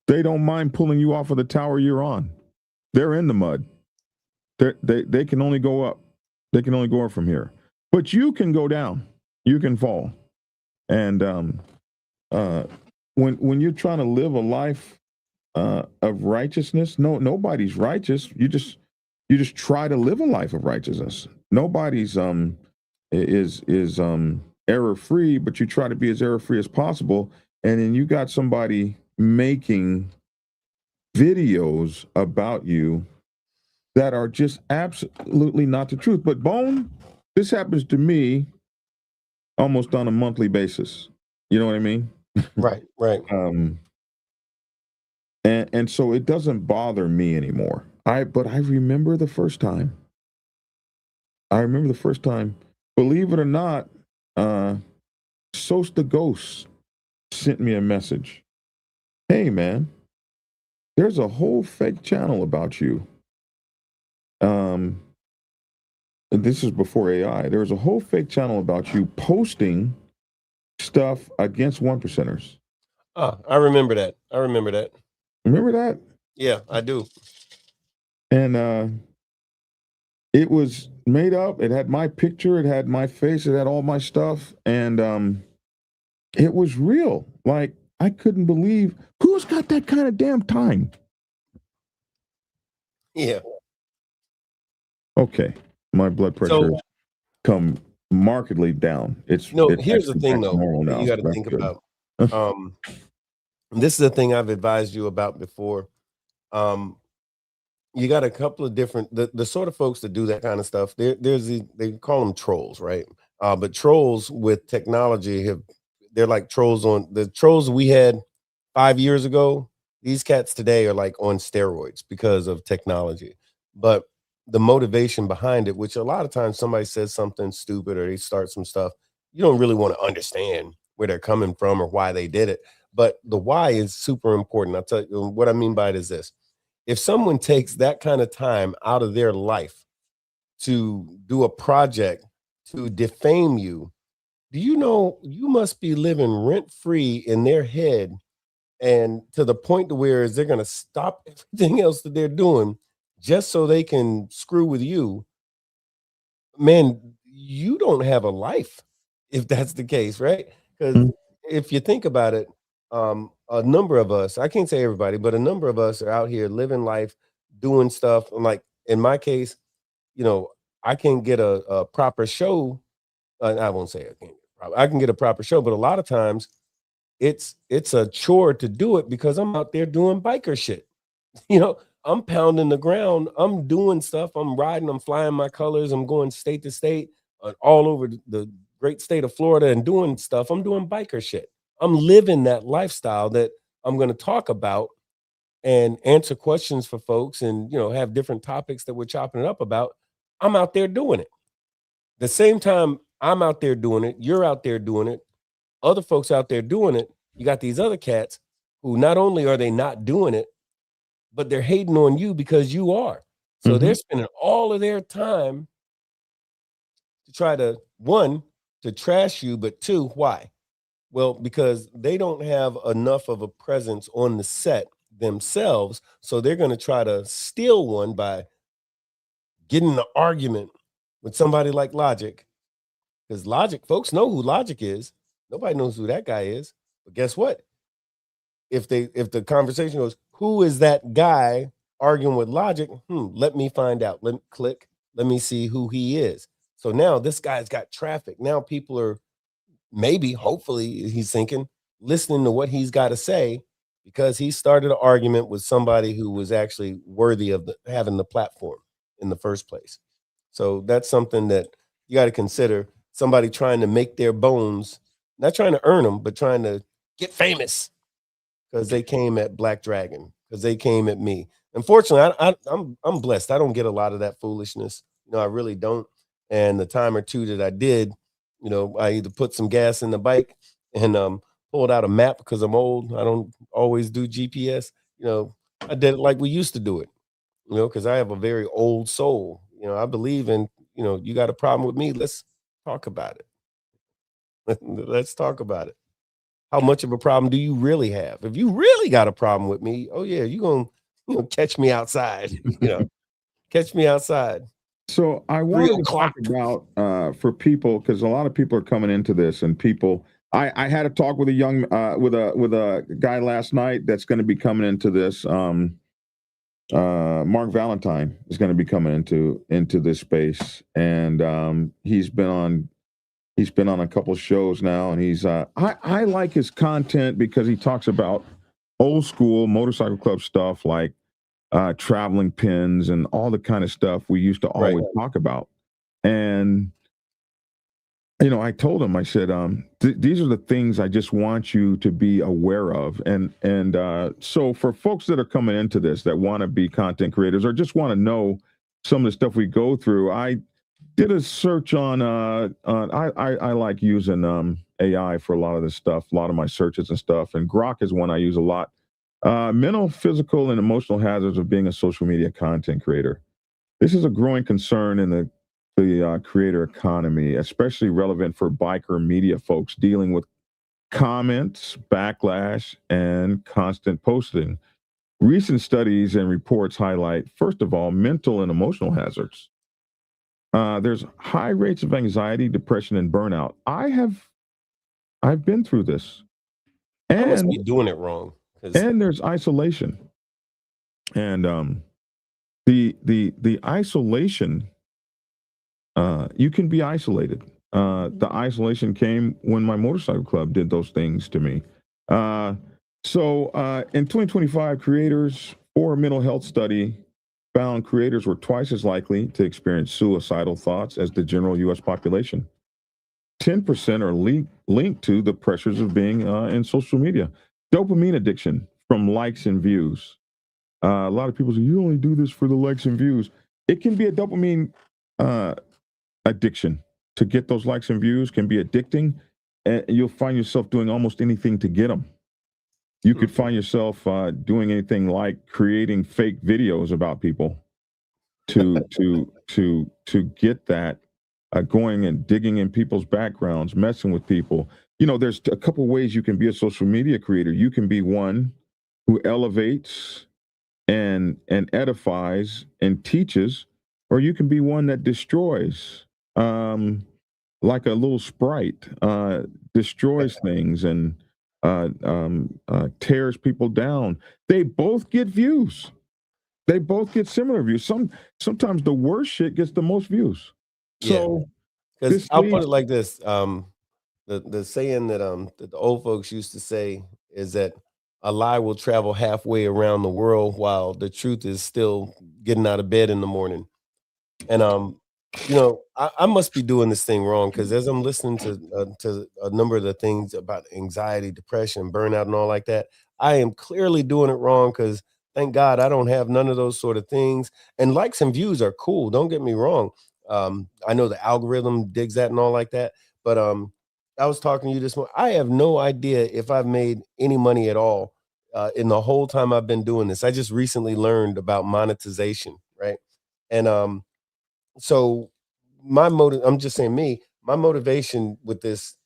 they don't mind pulling you off of the tower you're on. They're in the mud. They can only go up. They can only go up from here. But you can go down. You can fall. And when you're trying to live a life of righteousness, nobody's righteous. You just try to live a life of righteousness. Nobody's is error free, but you try to be as error free as possible. And then you got somebody making videos about you that are just absolutely not the truth. But Bone, this happens to me almost on a monthly basis. You know what I mean? Right. And so it doesn't bother me anymore. But I remember the first time. Believe it or not, Sosta Ghost sent me a message. Hey man, there's a whole fake channel about you. And this is before AI. There was a whole fake channel about you posting stuff against one percenters. Oh, I remember that. Remember that? Yeah, I do. And it was made up. It had my picture. It had my face. It had all my stuff. And it was real. Like, I couldn't believe, who's got that kind of damn time? Yeah. Okay. My blood pressure has come markedly down. It's here's the thing though, you got to think about. This is the thing I've advised you about before. You got a couple of different the sort of folks that do that kind of stuff. They call them trolls, right? But trolls with technology they're like trolls on the trolls we had 5 years ago. These cats today are like on steroids because of technology. But the motivation behind it, which a lot of times somebody says something stupid or they start some stuff, you don't really want to understand where they're coming from or why they did it. But the why is super important. I'll tell you what I mean by it is this. If someone takes that kind of time out of their life to do a project to defame you, do you know you must be living rent-free in their head, and to the point to where they're going to stop everything else that they're doing just so they can screw with you? Man, you don't have a life if that's the case, right? Because if you think about it, a number of us, I can't say everybody, but a number of us are out here living life, doing stuff. And like in my case, I can get a proper show. I won't say I can get a proper show, but a lot of times it's a chore to do it because I'm out there doing biker shit. I'm pounding the ground. I'm doing stuff. I'm riding. I'm flying my colors. I'm going state to state, all over the great state of Florida and doing stuff. I'm doing biker shit. I'm living that lifestyle that I'm going to talk about and answer questions for folks and, have different topics that we're chopping it up about. I'm out there doing it. The same time I'm out there doing it, you're out there doing it, other folks out there doing it. You got these other cats who not only are they not doing it, but they're hating on you because you are. So they're spending all of their time to try to, one, to trash you, but two, why? Well, because they don't have enough of a presence on the set themselves. So they're going to try to steal one by getting in an argument with somebody like Logic. Because Logic, folks know who Logic is. Nobody knows who that guy is. But guess what? If the conversation goes, who is that guy arguing with Logic? Let me find out. Let me click. Let me see who he is. So now this guy's got traffic. Now people are maybe, hopefully, he's thinking, listening to what he's got to say because he started an argument with somebody who was actually worthy of having the platform in the first place. So that's something that you got to consider. Somebody trying to make their bones, not trying to earn them, but trying to get famous because they came at Black Dragon, because they came at me. Unfortunately, I'm blessed. I don't get a lot of that foolishness. I really don't. And the time or two that I did, I either put some gas in the bike and pulled out a map because I'm old. I don't always do GPS. I did it like we used to do it, because I have a very old soul. I believe in, you got a problem with me. Let's talk about it. Let's talk about it. How much of a problem do you really have? If you really got a problem with me, oh yeah, you're going to catch me outside, catch me outside. So I wanted to talk about for people, because a lot of people are coming into this, and people. I had a talk with a young with a guy last night that's going to be coming into this. Mark Valentine is going to be coming into this space, and he's been on a couple of shows now, and he's I like his content because he talks about old school motorcycle club stuff like traveling pins and all the kind of stuff we used to always talk about. And I told him, I said, these are the things I just want you to be aware of. And so for folks that are coming into this that want to be content creators or just want to know some of the stuff we go through, I did a search on I like using AI for a lot of this stuff, a lot of my searches and stuff. And Grok is one I use a lot. Mental, physical, and emotional hazards of being a social media content creator. This is a growing concern in the creator economy, especially relevant for biker media folks dealing with comments, backlash, and constant posting. Recent studies and reports highlight, first of all, mental and emotional hazards. There's high rates of anxiety, depression, and burnout. I've been through this. And I must be doing it wrong. And there's isolation. And the isolation, you can be isolated. The isolation came when my motorcycle club did those things to me. So in 2025, creators for a mental health study found creators were twice as likely to experience suicidal thoughts as the general U.S. population. 10% are linked to the pressures of being in social media. Dopamine addiction from likes and views. A lot of people say, you only do this for the likes and views. It can be a dopamine addiction. To get those likes and views can be addicting, and you'll find yourself doing almost anything to get them. You could find yourself doing anything like creating fake videos about people to get that, going and digging in people's backgrounds, messing with people. There's a couple ways you can be a social media creator. You can be one who elevates and edifies and teaches, or you can be one that destroys, like a little sprite, destroys things and tears people down. They both get views. They both get similar views. Sometimes the worst shit gets the most views. So because I'll put it like this: the saying that the old folks used to say is that a lie will travel halfway around the world while the truth is still getting out of bed in the morning. And I must be doing this thing wrong because as I'm listening to a number of the things about anxiety, depression, burnout, and all like that, I am clearly doing it wrong because thank God I don't have none of those sort of things. And likes and views are cool. Don't get me wrong. I know the algorithm digs that and all like that. But I was talking to you this morning. I have no idea if I've made any money at all in the whole time I've been doing this. I just recently learned about monetization, right? And so I'm just saying my motivation with this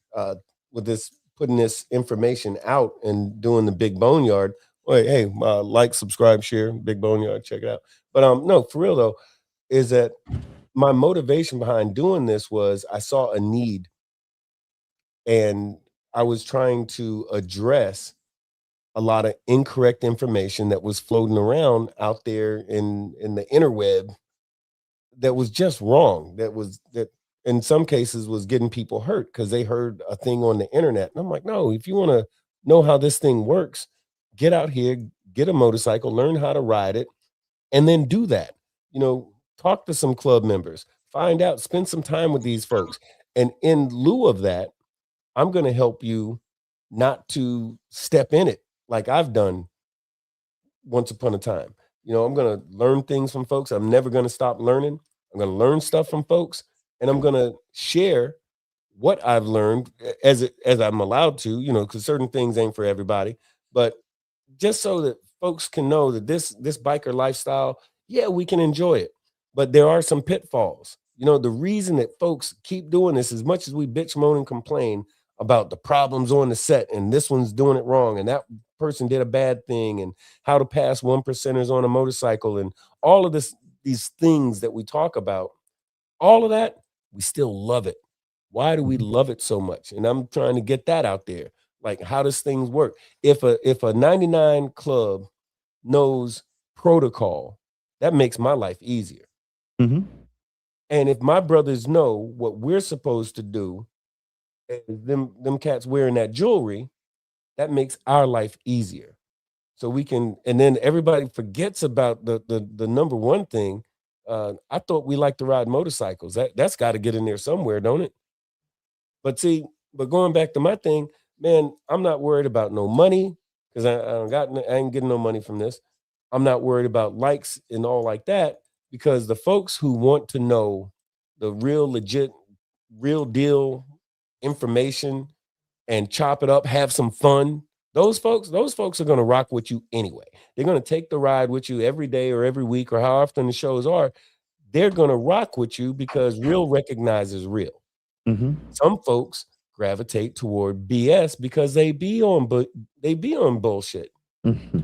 putting this information out and doing the big boneyard. Wait, hey, like, subscribe, share, big boneyard, check it out. But no, for real though, is that my motivation behind doing this was I saw a need and I was trying to address a lot of incorrect information that was floating around out there in the interweb that was just wrong. That in some cases was getting people hurt because they heard a thing on the internet. And I'm like, no, if you want to know how this thing works, get out here, get a motorcycle, learn how to ride it, and then do that. Talk to some club members, find out, spend some time with these folks. And in lieu of that, I'm going to help you not to step in it like I've done once upon a time. I'm going to learn things from folks. I'm never going to stop learning. I'm going to learn stuff from folks and I'm going to share what I've learned as I'm allowed to, because certain things ain't for everybody, but just so that folks can know that this biker lifestyle, yeah, we can enjoy it, but there are some pitfalls. The reason that folks keep doing this, as much as we bitch, moan, and complain about the problems on the set, and this one's doing it wrong, and that person did a bad thing, and how to pass 1%ers on a motorcycle, and all of these things that we talk about, all of that, we still love it. Why do we love it so much? And I'm trying to get that out there. Like, how does things work? If a 99 club knows protocol, that makes my life easier. Mm-hmm. And if my brothers know what we're supposed to do, them cats wearing that jewelry, that makes our life easier. So we can, and then everybody forgets about the number one thing. I thought we like to ride motorcycles. That's got to get in there somewhere, don't it? But going back to my thing, man, I'm not worried about no money because I ain't getting no money from this. I'm not worried about likes and all like that because the folks who want to know the real legit, real deal information and chop it up, have some fun. Those folks are going to rock with you anyway. They're going to take the ride with you every day or every week or how often the shows are. They're going to rock with you because real recognizes real. Mm-hmm. Some folks gravitate toward BS because they be on bullshit. Mm-hmm.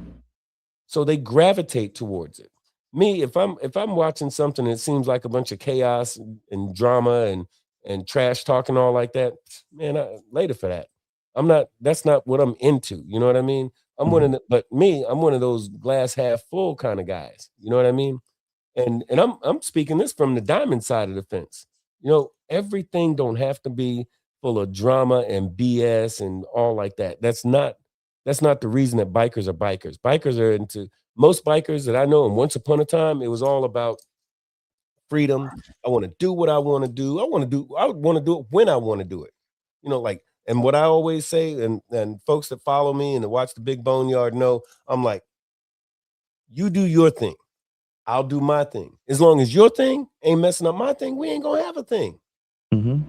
So they gravitate towards it. Me, if I'm watching something that seems like a bunch of chaos and drama and trash talking all like that, man, later for that. That's not what I'm into. You know what I mean? I'm one of those glass half full kind of guys. You know what I mean? And I'm speaking this from the diamond side of the fence. Everything don't have to be full of drama and BS and all like that. That's not the reason that bikers are bikers. Bikers are into most bikers that I know. And once upon a time, it was all about freedom. I want to do what I want to do. I want to do it when I want to do it. And what I always say, and folks that follow me and that watch the Big Boneyard know, I'm like, you do your thing. I'll do my thing. As long as your thing ain't messing up my thing, we ain't gonna have a thing. Mm-hmm.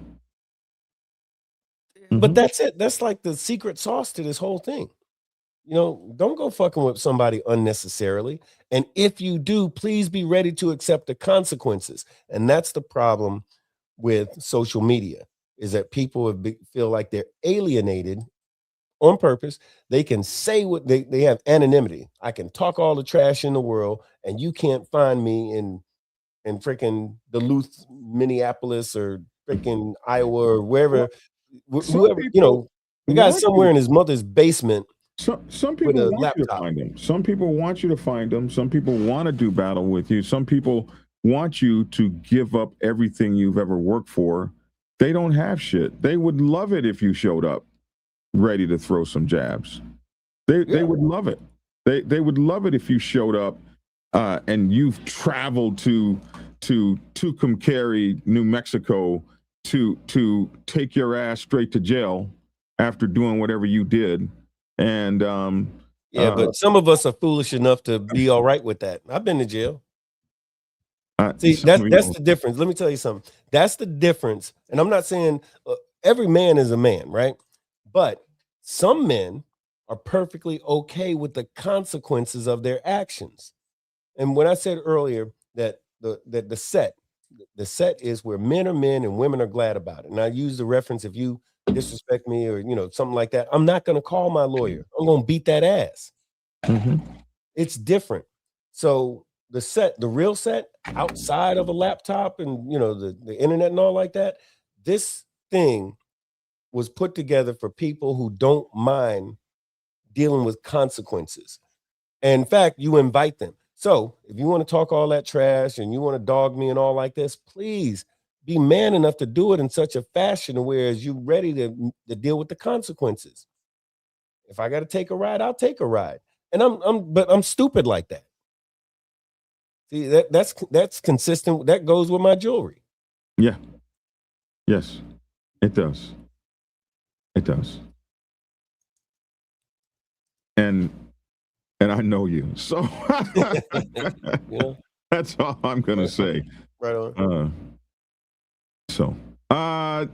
But that's it. That's like the secret sauce to this whole thing. Don't go fucking with somebody unnecessarily. And if you do, please be ready to accept the consequences. And that's the problem with social media, is that people feel like they're alienated on purpose. They can say what they have anonymity. I can talk all the trash in the world and you can't find me in freaking Duluth, Minneapolis, or freaking Iowa or wherever, whoever, the guy's somewhere in his mother's basement Some people with a want you to laptop. find them. Some people want you to find them. Some people want to do battle with you. Some people want you to give up everything you've ever worked for. They don't have shit. They would love it if you showed up ready to throw some jabs. They would love it. They would love it if you showed up and you've traveled to Tucumcari, New Mexico to take your ass straight to jail after doing whatever you did. And but some of us are foolish enough to be all right with that. I've been to jail. See, that's the difference. Let me tell you something. That's the difference. And I'm not saying every man is a man, right? But some men are perfectly okay with the consequences of their actions. And when I said earlier that the set is where men are men and women are glad about it. And I use the reference, if you disrespect me or something like that, I'm not going to call my lawyer. I'm going to beat that ass. Mm-hmm. It's different. So the real set outside of a laptop and the internet and all like that, this thing was put together for people who don't mind dealing with consequences. And in fact, you invite them. So if you want to talk all that trash and you want to dog me and all like this, please be man enough to do it in such a fashion where you're ready to deal with the consequences. If I got to take a ride, I'll take a ride. And I'm stupid like that. See, that's consistent. That goes with my jewelry. Yeah. Yes, it does. It does. And I know you, so that's all I'm gonna say. Right on.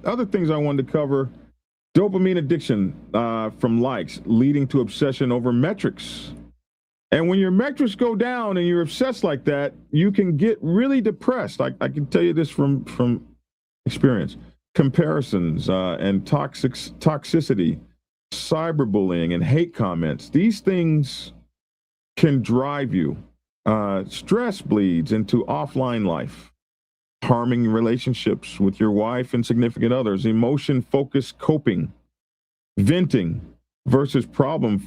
Other things I wanted to cover: dopamine addiction from likes leading to obsession over metrics. And when your metrics go down and you're obsessed like that, you can get really depressed. I can tell you this from experience. Comparisons and toxicity, cyberbullying, and hate comments. These things can drive you. Stress bleeds into offline life, harming relationships with your wife and significant others. Emotion-focused coping, venting versus problem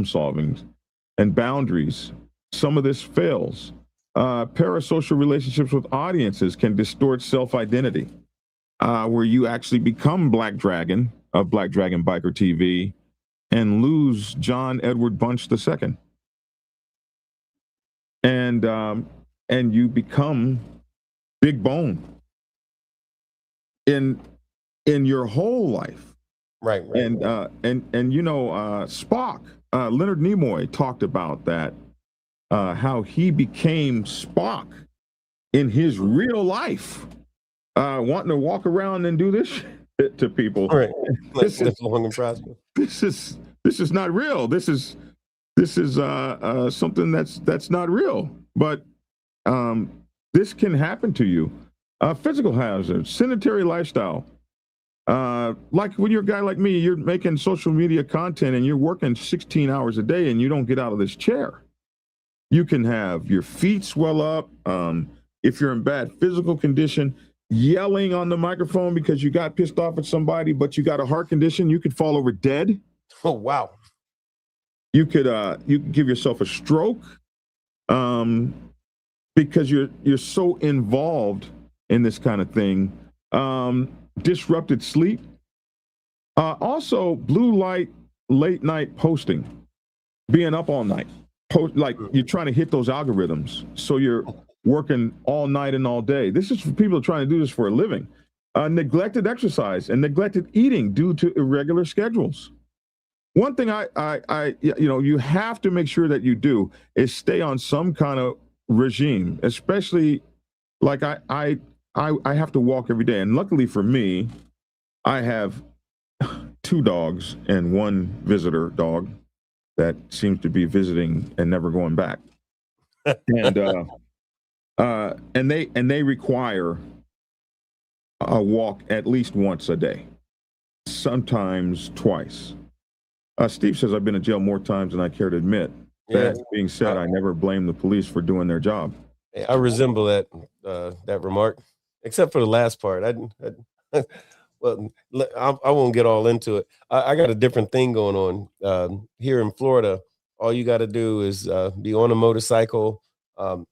solving, and boundaries. Some of this fails. Parasocial relationships with audiences can distort self-identity, where you actually become Black Dragon of Black Dragon Biker TV and lose John Edward Bunch II. And you become Big Bone in your whole life. Right. And Spock, Leonard Nimoy talked about that, how he became Spock in his real life, wanting to walk around and do this shit to people. Right. This is not real. This is something that's not real. But this can happen to you. Physical hazards, sedentary lifestyle. Like when you're a guy like me, you're making social media content and you're working 16 hours a day and you don't get out of this chair. You can have your feet swell up. If you're in bad physical condition, yelling on the microphone because you got pissed off at somebody, but you got a heart condition, you could fall over dead. Oh, wow. You could give yourself a stroke because you're so involved in this kind of thing. Disrupted sleep. Also, blue light, late night posting, being up all night. Like you're trying to hit those algorithms. So you're working all night and all day. This is for people trying to do this for a living. Neglected exercise and neglected eating due to irregular schedules. One thing you have to make sure that you do is stay on some kind of regime, especially like I have to walk every day. And luckily for me, I have 2 dogs and 1 visitor dog that seems to be visiting and never going back. And they require a walk at least once a day, sometimes twice. Steve says I've been to jail more times than I care to admit. That being said, I never blame the police for doing their job. I resemble that remark, except for the last part. Well, I won't get all into it. I got a different thing going on here in Florida. All you got to do is be on a motorcycle,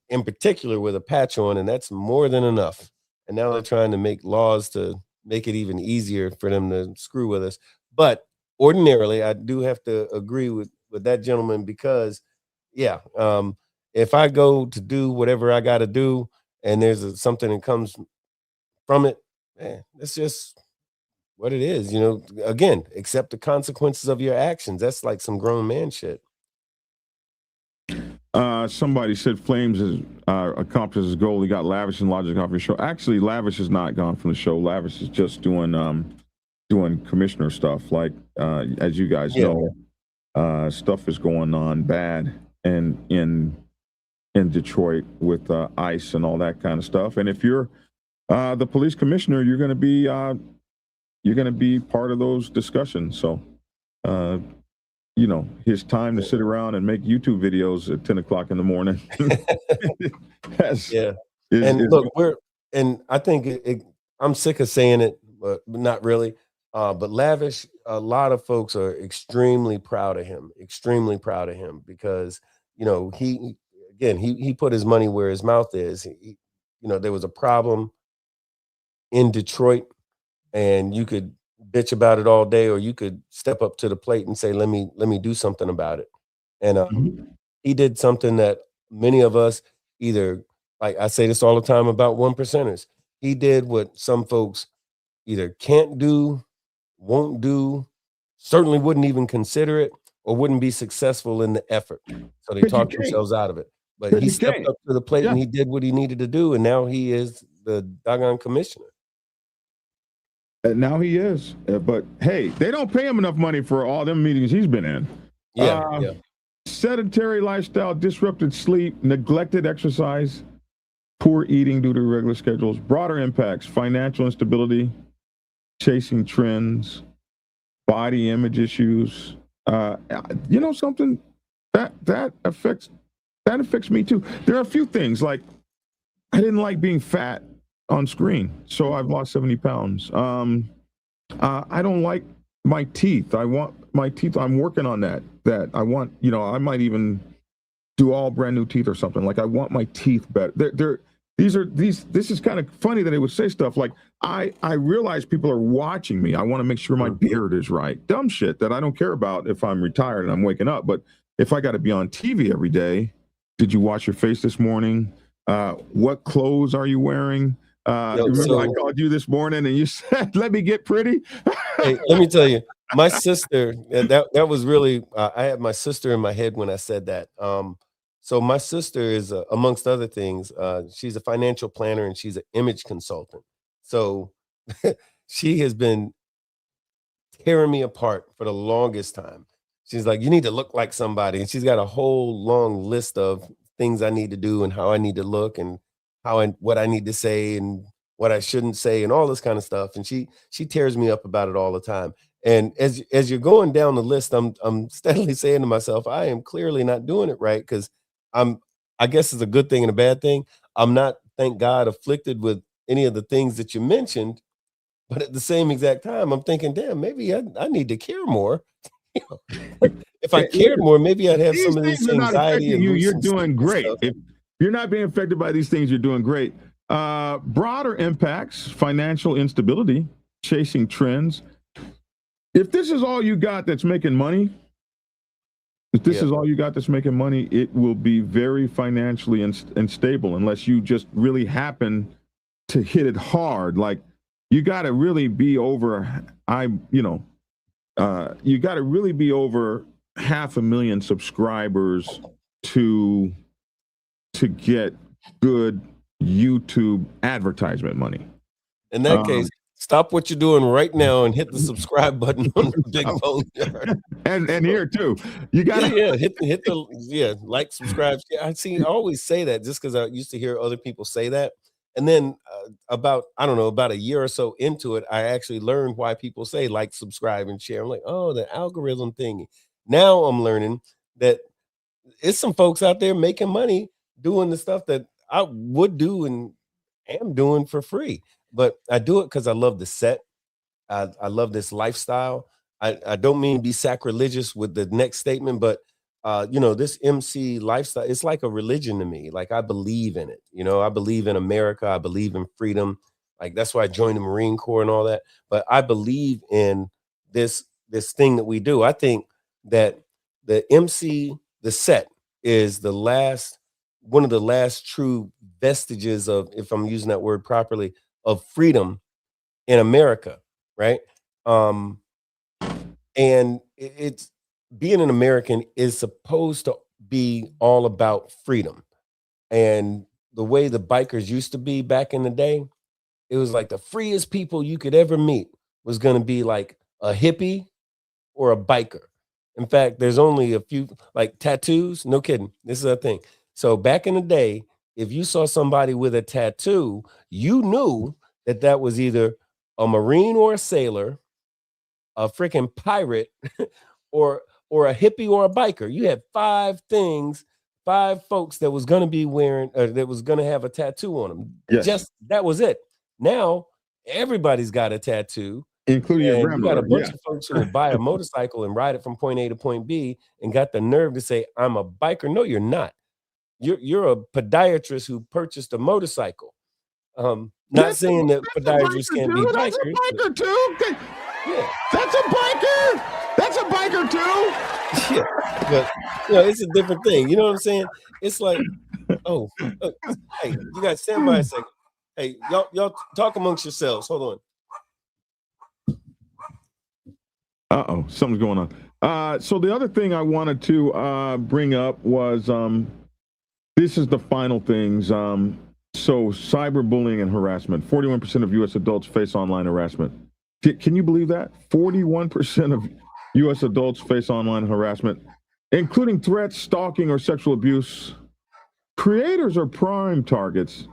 in particular with a patch on, and that's more than enough. And now they're trying to make laws to make it even easier for them to screw with us. But ordinarily, I do have to agree with that gentleman because, yeah, if I go to do whatever I got to do, and there's something that comes from it, man, it's just what it is. Again, accept the consequences of your actions. That's like some grown man shit. Somebody said Flames has accomplished his goal. He got Lavish and Logic off your show. Actually, Lavish is not gone from the show. Lavish is just doing commissioner stuff. Like as you guys know, stuff is going on bad and in Detroit with ICE and all that kind of stuff. And if you're the police commissioner, you're going to be part of those discussions. So, his time to sit around and make YouTube videos at 10 o'clock in the morning. I think I'm sick of saying it, but not really. But Lavish, a lot of folks are extremely proud of him because, he put his money where his mouth is. There was a problem in Detroit, and you could bitch about it all day, or you could step up to the plate and say, let me do something about it. And he did something that many of us either, like I say this all the time about 1%ers, he did what some folks either can't do, won't do, certainly wouldn't even consider it, or wouldn't be successful in the effort. So they talked themselves out of it. But he stepped up to the plate and he did what he needed to do, and now he is the doggone commissioner. And now he is. But hey, they don't pay him enough money for all them meetings he's been in. Yeah. Sedentary lifestyle, disrupted sleep, neglected exercise, poor eating due to irregular schedules, broader impacts, financial instability, chasing trends, body image issues. Something that affects me too. There are a few things, like I didn't like being fat on screen, so I've lost 70 pounds. I don't like my teeth. I want my teeth. I'm working on that. I want, I might even do all brand new teeth or something. Like I want my teeth better. This is kind of funny that they would say stuff like, I realize people are watching me. I want to make sure my beard is right. Dumb shit that I don't care about if I'm retired and I'm waking up. But if I got to be on TV every day, did you wash your face this morning? What clothes are you wearing? I called you this morning and you said, let me get pretty. Hey, let me tell you, my sister, that was really, I had my sister in my head when I said that. So my sister is, amongst other things, she's a financial planner and she's an image consultant. So she has been tearing me apart for the longest time. She's like, you need to look like somebody. And she's got a whole long list of things I need to do and how I need to look and what I need to say and what I shouldn't say and all this kind of stuff. And she tears me up about it all the time. And as you're going down the list, I'm steadily saying to myself, I am clearly not doing it right, because I guess it's a good thing and a bad thing. I'm not, thank God, afflicted with any of the things that you mentioned. But at the same exact time, I'm thinking, damn, maybe I need to care more. If I cared more, maybe I'd have some of this anxiety. And you're doing great. If you're not being affected by these things, you're doing great. Broader impacts, financial instability, chasing trends. If this is all you got that's making money, it will be very financially unstable unless you just really happen to hit it hard. Like you got to really be over. You got to really be over 500,000 subscribers to get good YouTube advertisement money. In that case, stop what you're doing right now and hit the subscribe button on the Big Boneyard. and here too, you got to hit the like, subscribe. I always say that just because I used to hear other people say that, and then about a year or so into it, I actually learned why people say like, subscribe, and share. I'm like, oh, the algorithm thing. Now I'm learning that it's some folks out there making money doing the stuff that I would do and am doing for free. But I do it because I love the set. I love this lifestyle. I don't mean to be sacrilegious with the next statement, but this MC lifestyle, it's like a religion to me. Like, I believe in it. I believe in America. I believe in freedom. Like, that's why I joined the Marine Corps and all that. But I believe in this thing that we do. I think that the MC, the set, is one of the last true vestiges of, if I'm using that word properly, of freedom in America, right? And it's being an American is supposed to be all about freedom. And the way the bikers used to be back in the day, it was like the freest people you could ever meet was going to be like a hippie or a biker. In fact, there's only a few, like, tattoos. No kidding. This is a thing. So back in the day, if you saw somebody with a tattoo, you knew that was either a Marine or a sailor, a freaking pirate, or a hippie or a biker. You had 5 folks that was going to be wearing, that was going to have a tattoo on them. Yes. Just that was it. Now everybody's got a tattoo, including your and you got grandmother. a bunch of folks who will buy a motorcycle and ride it from point A to point B, and got the nerve to say, "I'm a biker." No, you're not. You're a podiatrist who purchased a motorcycle. Not saying that podiatrists can't be bikers. That's a biker too. Yeah. That's a biker. That's a biker too. Yeah, but it's a different thing. You know what I'm saying? It's like, hey, you guys stand by a second. Hey, y'all talk amongst yourselves. Hold on. Something's going on. So the other thing I wanted to bring up was this is the final things. So cyberbullying and harassment. 41% of U.S. adults face online harassment. Can you believe that? 41% of U.S. adults face online harassment, including threats, stalking, or sexual abuse. Creators are prime targets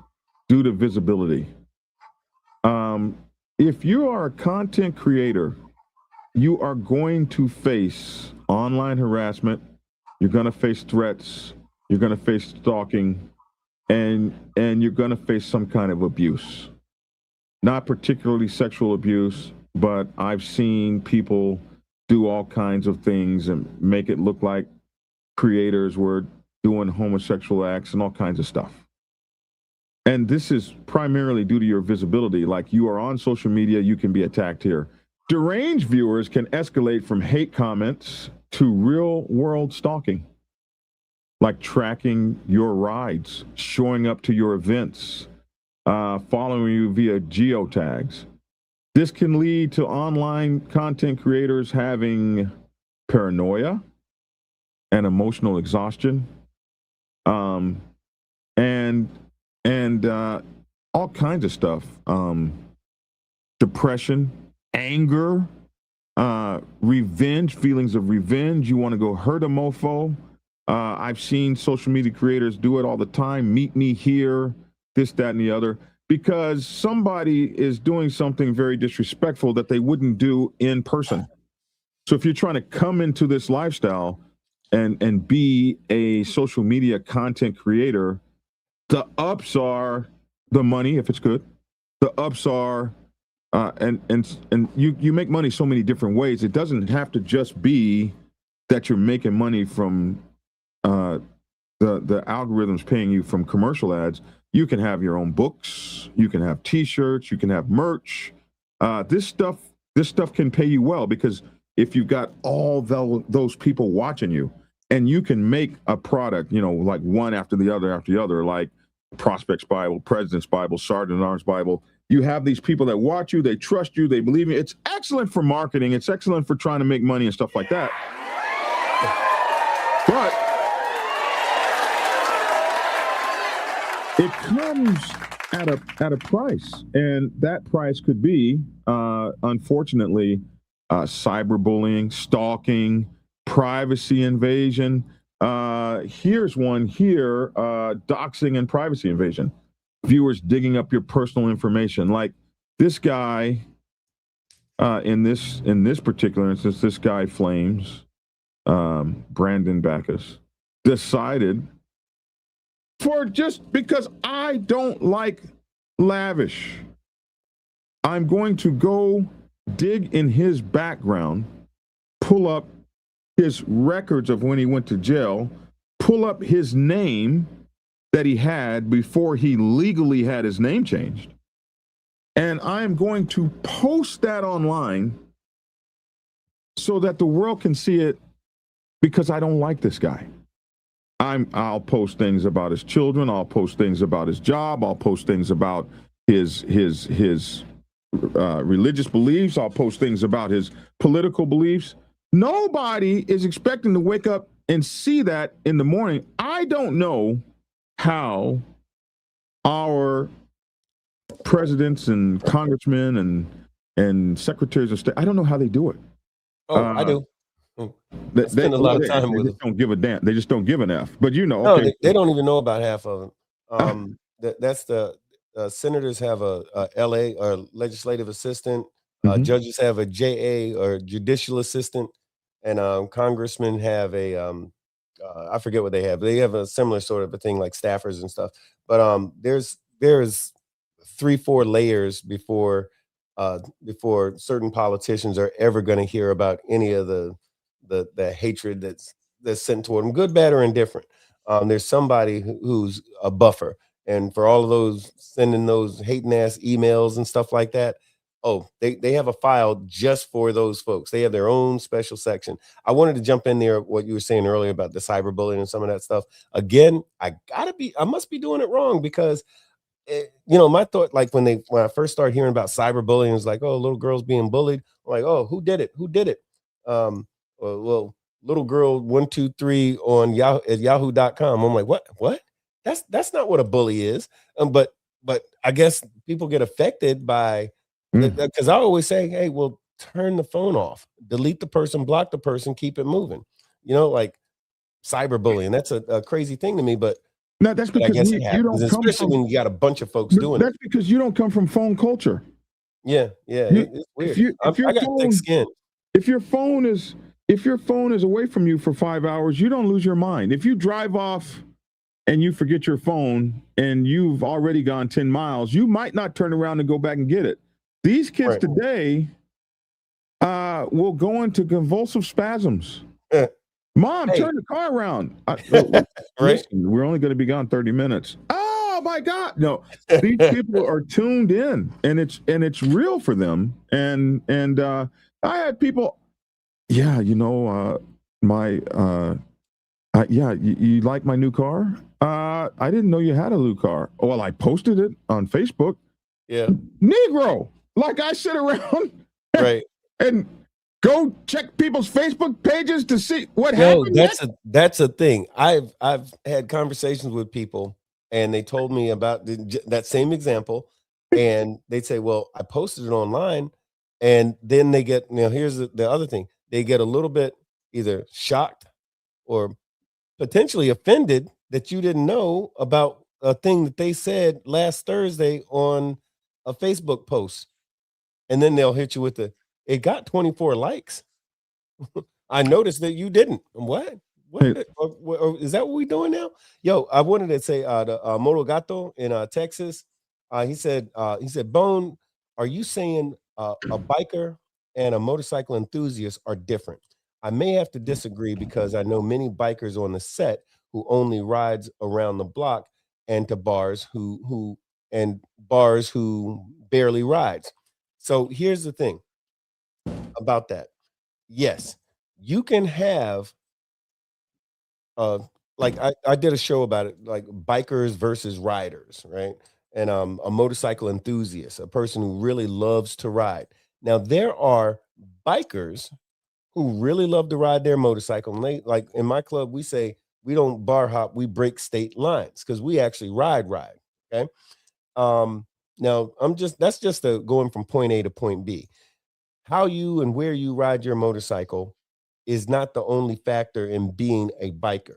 due to visibility. If you are a content creator, you are going to face online harassment. You're going to face threats. You're going to face stalking, and you're going to face some kind of abuse. Not particularly sexual abuse, but I've seen people do all kinds of things and make it look like creators were doing homosexual acts and all kinds of stuff. And this is primarily due to your visibility. Like, you are on social media, you can be attacked here. Deranged viewers can escalate from hate comments to real world stalking, like tracking your rides, showing up to your events, following you via geotags. This can lead to online content creators having paranoia and emotional exhaustion, and all kinds of stuff. Depression, anger, revenge, feelings of revenge. You want to go hurt a mofo. I've seen social media creators do it all the time. Meet me here, this, that, and the other, because somebody is doing something very disrespectful that they wouldn't do in person. So if you're trying to come into this lifestyle and be a social media content creator, the ups are the money, if it's good. The ups are, and you make money so many different ways. It doesn't have to just be that you're making money from the algorithms paying you from commercial ads. You can have your own books, you can have t-shirts, you can have merch. This stuff can pay you well, because if you've got all those people watching you, and you can make a product, like one after the other, like Prospects Bible, President's Bible, Sergeant at Arms Bible. You have these people that watch you, they trust you, they believe you. It's excellent for marketing. It's excellent for trying to make money and stuff like that. But it comes at a price, and that price could be, unfortunately, cyberbullying, stalking, privacy invasion. Here's one here, doxing and privacy invasion. Viewers digging up your personal information. Like this guy, in this particular instance, this guy Flames, Brandon Backus, decided, just because I don't like lavish, I'm going to go dig in his background, pull up his records of when he went to jail, pull up his name that he had before he legally had his name changed. And I am going to post that online so that the world can see it, because I don't like this guy. I'll post things about his children. I'll post things about his job. I'll post things about his religious beliefs. I'll post things about his political beliefs. Nobody is expecting to wake up and see that in the morning. I don't know how our presidents and congressmen and secretaries of state, I don't know how they do it. Oh, I do. They spend a lot of time with just don't give a damn. They just don't give an F. But okay. No, they don't even know about half of them. That's the senators have a LA or legislative assistant. Judges have a JA or judicial assistant, and congressmen have a I forget what they have. They have a similar sort of a thing like staffers and stuff. But there's 3-4 layers before certain politicians are ever going to hear about any of the hatred that's sent toward them, good, bad, or indifferent. There's somebody who's a buffer, and for all of those sending those hating ass emails and stuff like that, they have a file just for those folks. They have their own special section. I wanted to jump in there what you were saying earlier about the cyberbullying and some of that stuff. Again, I must be doing it wrong, because my thought, like when I first started hearing about cyberbullying, it was like, oh, little girls being bullied. I'm like, oh, who did it? Well, little girl 123 on yahoo.com. I'm like, what? That's not what a bully is. But I guess people get affected by, because I always say, hey, well, turn the phone off, delete the person, block the person, keep it moving. Like cyberbullying. That's a crazy thing to me, but no, that's because you don't come especially from, when you got a bunch of folks doing that's because you don't come from phone culture. Yeah, it's weird. I got thick skin. If your phone is away from you for 5 hours, you don't lose your mind. If you drive off and you forget your phone and you've already gone 10 miles, you might not turn around and go back and get it. These kids today will go into convulsive spasms. Mom, turn the car around. Listen, we're only going to be gone 30 minutes. Oh my God. No, these people are tuned in, and it's real for them. And I had people, you like my new car? I didn't know you had a new car. Well, I posted it on Facebook. Yeah. Negro. Like I sit around and go check people's Facebook pages to see what happened. That's a thing. I've had conversations with people, and they told me about that same example, and they'd say, well, I posted it online, and then they get, here's the other thing. They get a little bit either shocked or potentially offended that you didn't know about a thing that they said last Thursday on a Facebook post. And then they'll hit you with it got 24 likes. I noticed that you didn't. What? Is that what we're doing now? Yo, I wanted to say the Moto Gato in Texas. He said, Bone, are you saying a biker and a motorcycle enthusiast are different? I may have to disagree, because I know many bikers on the set who only rides around the block, and to bars who barely rides. So here's the thing about that. Yes, you can have like I did a show about it, like bikers versus riders, right? And a motorcycle enthusiast, a person who really loves to ride. Now, there are bikers who really love to ride their motorcycle. And they, like in my club, we say we don't bar hop, we break state lines, because we actually ride. Okay. Now that's just going from point A to point B. How you and where you ride your motorcycle is not the only factor in being a biker.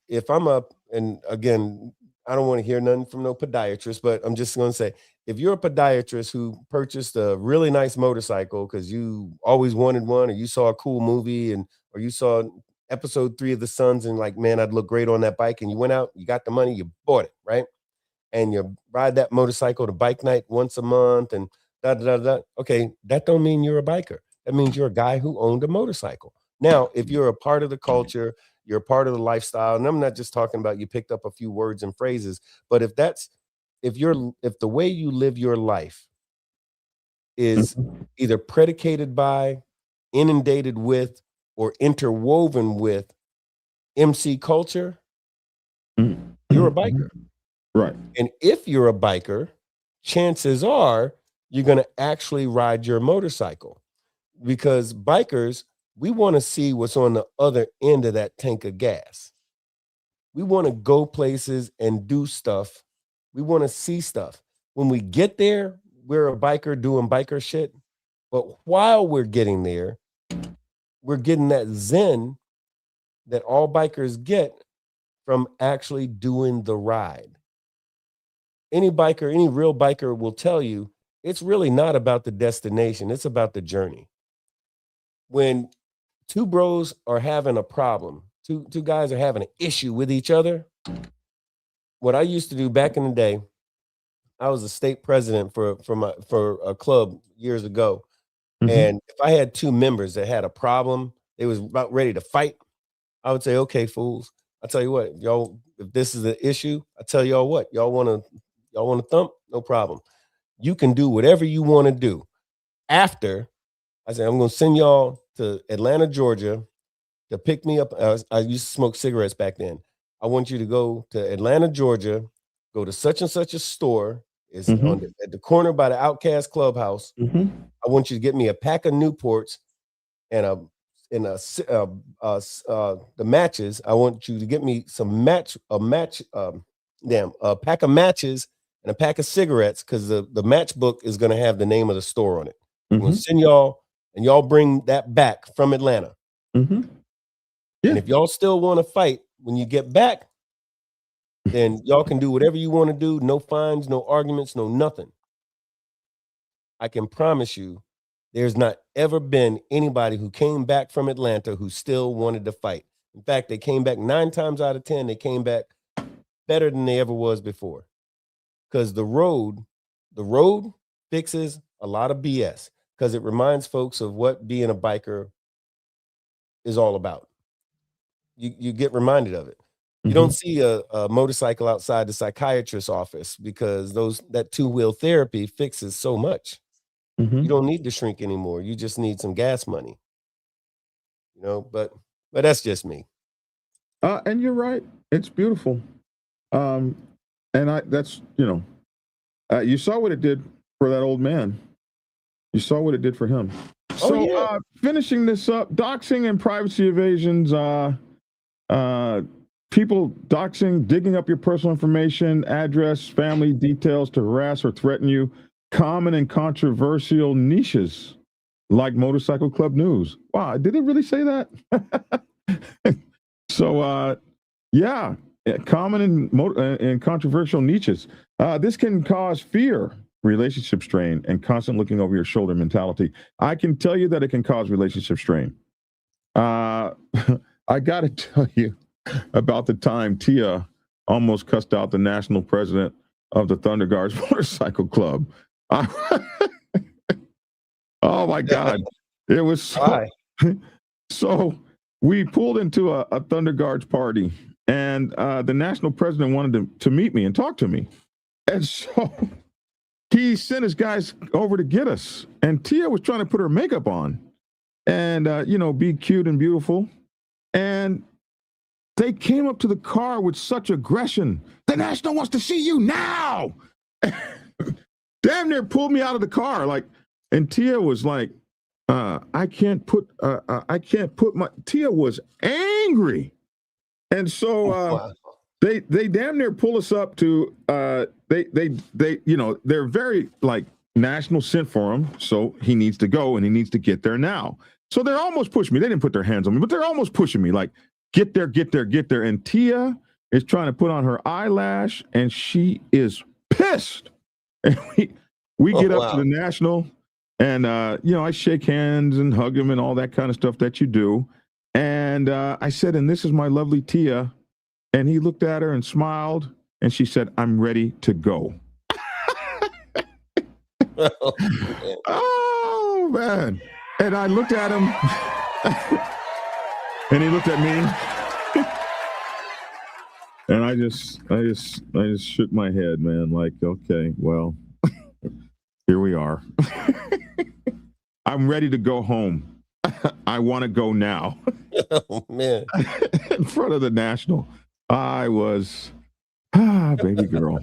If I'm up, and again, I don't want to hear nothing from no podiatrist, but I'm just going to say, if you're a podiatrist who purchased a really nice motorcycle because you always wanted one, or you saw a cool movie, or you saw episode 3 of The Sons, and like, man, I'd look great on that bike, and you went out, you got the money, you bought it, right? And you ride that motorcycle to bike night once a month, and Okay, that don't mean you're a biker. That means you're a guy who owned a motorcycle. Now, if you're a part of the culture, you're a part of the lifestyle, and I'm not just talking about you picked up a few words and phrases, but if the way you live your life is either predicated by, inundated with, or interwoven with MC culture, you're a biker. Right. And if you're a biker, chances are you're going to actually ride your motorcycle, because bikers, we want to see what's on the other end of that tank of gas. We want to go places and do stuff. We want to see stuff. When we get there, we're a biker doing biker shit. But while we're getting there, we're getting that zen that all bikers get from actually doing the ride. Any biker, any real biker will tell you it's really not about the destination. It's about the journey. When two bros are having a problem, two guys are having an issue with each other, what I used to do back in the day, I was a state president for a club years ago. And if I had two members that had a problem, they was about ready to fight, I would say, okay, fools, I tell you what, y'all, if this is an issue, I tell y'all what, y'all want to thump? No problem. You can do whatever you want to do. After, I said, I'm going to send y'all to Atlanta, Georgia to pick me up. I used to smoke cigarettes back then. I want you to go to Atlanta, Georgia, go to such and such a store. It's at the corner by the Outcast Clubhouse. I want you to get me a pack of Newports and the matches. I want you to get me a pack of matches and a pack of cigarettes, because the match book is going to have the name of the store on it. I'm going to send y'all, and y'all bring that back from Atlanta. And if y'all still want to fight when you get back, then y'all can do whatever you want to do. No fines, no arguments, no nothing. I can promise you, there's not ever been anybody who came back from Atlanta who still wanted to fight. In fact, they came back 9 times out of 10. They came back better than they ever was before. Because the road fixes a lot of BS, because it reminds folks of what being a biker is all about. You get reminded of it. You don't see a motorcycle outside the psychiatrist's office, because that 2-wheel therapy fixes so much. You don't need to shrink anymore. You just need some gas money. But that's just me. And you're right. It's beautiful. And that's, you saw what it did for that old man. You saw what it did for him. So finishing this up, doxing and privacy evasions, people doxing, digging up your personal information, address, family details to harass or threaten you. Common and controversial niches like Motorcycle Club News. Wow, did it really say that? So, common and controversial niches. This can cause fear, relationship strain, and constant looking over your shoulder mentality. I can tell you that it can cause relationship strain. I got to tell you about the time Tia almost cussed out the national president of the Thunder Guards Motorcycle Club. Oh my God. It was so we pulled into a Thunder Guards party, and the national president wanted to meet me and talk to me. And so he sent his guys over to get us. And Tia was trying to put her makeup on and, be cute and beautiful. And they came up to the car with such aggression. The national wants to see you now. Damn near pulled me out of the car. And Tia was like, I can't put my, Tia was angry. And so they damn near pull us up to, they're very national sent for him. So he needs to go and he needs to get there now. So they're almost pushing me. They didn't put their hands on me, but they're almost pushing me get there. And Tia is trying to put on her eyelash, and she is pissed. And we get up to the national, and I shake hands and hug him and all that kind of stuff that you do. And I said, and this is my lovely Tia. And he looked at her and smiled, and she said, I'm ready to go. Oh man. And I looked at him and he looked at me. And I just shook my head, man. Like, okay, well, here we are. I'm ready to go home. I want to go now. Oh man. In front of the National. I was baby girl.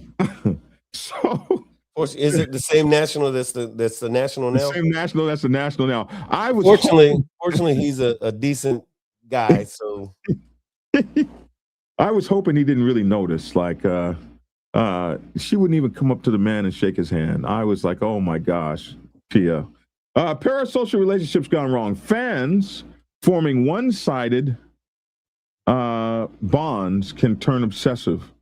So is it the same National that's the National now? The same National that's the National now. I was fortunately he's a decent guy, so I was hoping he didn't really notice. Like she wouldn't even come up to the man and shake his hand. I was like, oh my gosh, Pia. Parasocial relationships gone wrong. Fans forming one-sided bonds can turn obsessive,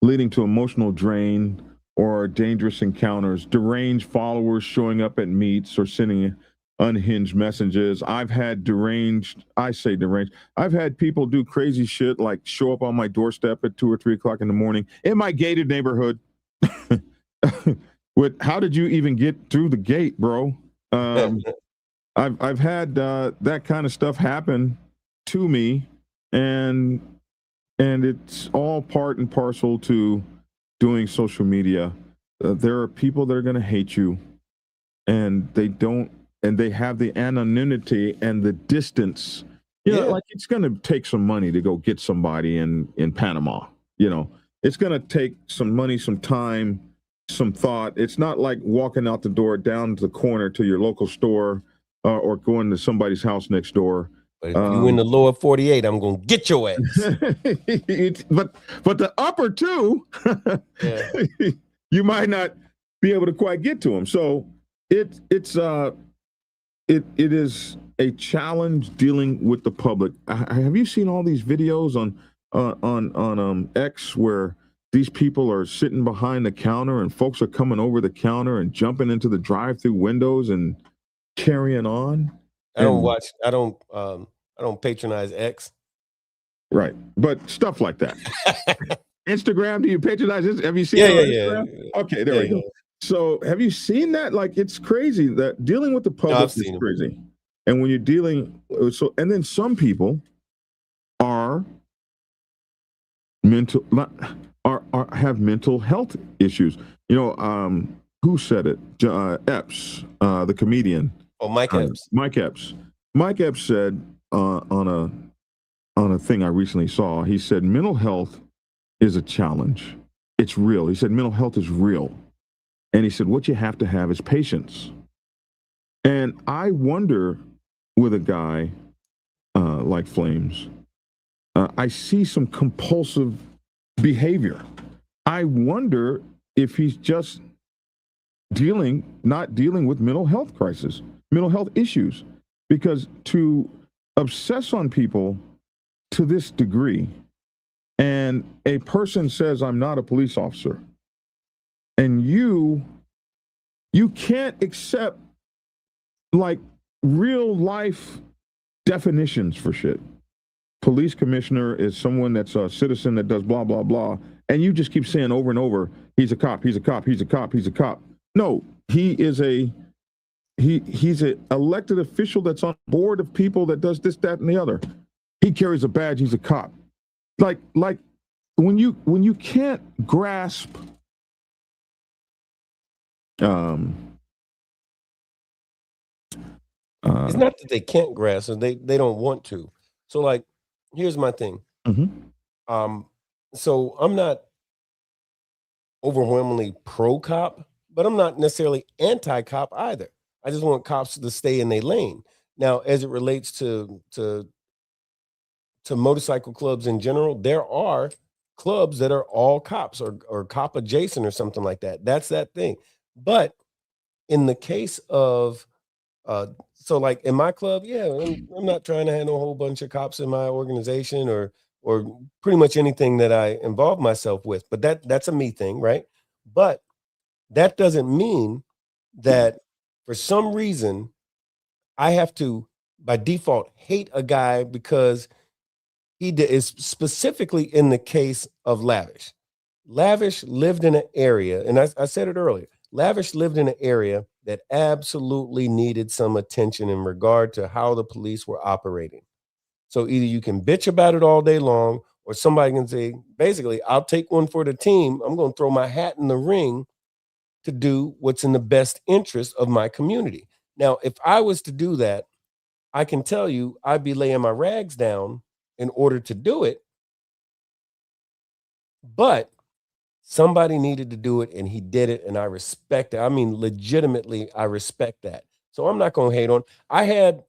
leading to emotional drain or dangerous encounters. Deranged followers showing up at meets or sending unhinged messages. I've had I've had people do crazy shit like show up on my doorstep at 2 or 3 o'clock in the morning in my gated neighborhood. With how did you even get through the gate, bro? I've had that kind of stuff happen to me, and it's all part and parcel to doing social media. There are people that are going to hate you, and they have the anonymity and the distance. Like it's going to take some money to go get somebody in Panama. It's going to take some money, some time, some thought. It's not like walking out the door down to the corner to your local store or going to somebody's house next door. But if you in the lower 48, I'm gonna get your ass. but the upper two, you might not be able to quite get to them. So it is a challenge dealing with the public. Have you seen all these videos on X where these people are sitting behind the counter and folks are coming over the counter and jumping into the drive-through windows and carrying on? I don't patronize X. Right. But stuff like that. Instagram, do you patronize this? Have you seen Instagram? Yeah. Okay, there we go. So have you seen that? Like, it's crazy that dealing with the public is crazy. And when you're dealing, and then some people are have mental health issues. Who said it? Epps, the comedian. Oh, Mike Epps. Mike Epps. Mike Epps said on a thing I recently saw, he said mental health is a challenge. It's real. He said mental health is real. And he said what you have to have is patience. And I wonder with a guy like Flames, I see some compulsive behavior. I wonder if he's just not dealing with mental health crisis, mental health issues, because to obsess on people to this degree, and a person says, I'm not a police officer, and you can't accept like real life definitions for shit. Police commissioner is someone that's a citizen that does blah, blah, blah. And you just keep saying over and over, he's a cop, he's a cop, he's a cop, he's a cop. No, he's a elected official that's on board of people that does this, that, and the other. He carries a badge, he's a cop. Like when you can't grasp it's not that they can't grasp it, they don't want to. So like, here's my thing. Mm-hmm. So I'm not overwhelmingly pro-cop, but I'm not necessarily anti-cop either. I just want cops to stay in their lane. Now, as it relates to motorcycle clubs in general, there are clubs that are all cops or cop adjacent or something like that. That's that thing. But in the case of so like in my club, I'm not trying to handle a whole bunch of cops in my organization or pretty much anything that I involve myself with. But that's a me thing, right? But that doesn't mean that for some reason I have to, by default, hate a guy because he is specifically in the case of Lavish. Lavish lived in an area, and I said it earlier, Lavish lived in an area that absolutely needed some attention in regard to how the police were operating. So either you can bitch about it all day long, or somebody can say, basically, I'll take one for the team. I'm going to throw my hat in the ring to do what's in the best interest of my community. Now, if I was to do that, I can tell you I'd be laying my rags down in order to do it. But somebody needed to do it and he did it, and I respect it. I mean, legitimately, I respect that. So I'm not going to hate on. I had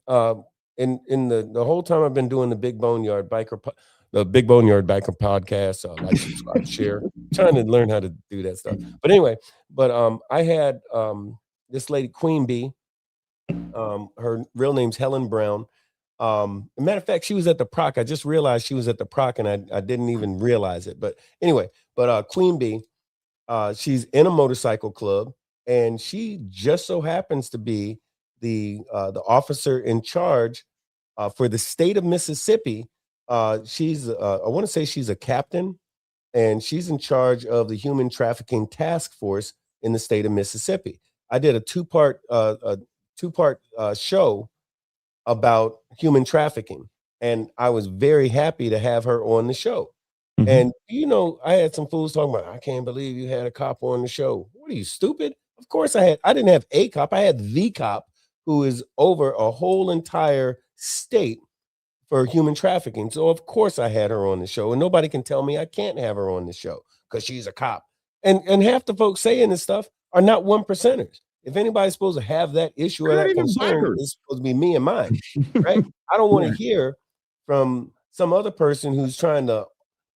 in the whole time I've been doing the Big Boneyard Biker podcast, like, subscribe, share. I'm trying to learn how to do that stuff. But anyway, I had this lady, Queen Bee. Her real name's Helen Brown. Matter of fact, she was at the Proc. I just realized she was at the Proc, and I didn't even realize it. But anyway, Queen Bee, she's in a motorcycle club, and she just so happens to be the officer in charge for the state of Mississippi. She's I want to say she's a captain, and she's in charge of the human trafficking task force in the state of Mississippi. I did a two-part show about human trafficking, and I was very happy to have her on the show. Mm-hmm. And I had some fools talking about, I can't believe you had a cop on the show. What are you, stupid? Of course I didn't have a cop. I had the cop who is over a whole entire state for human trafficking. So of course I had her on the show, and nobody can tell me I can't have her on the show because she's a cop. And half the folks saying this stuff are not 1%ers. If anybody's supposed to have that issue or that concern, it's supposed to be me and mine, right? I don't want to hear from some other person who's trying to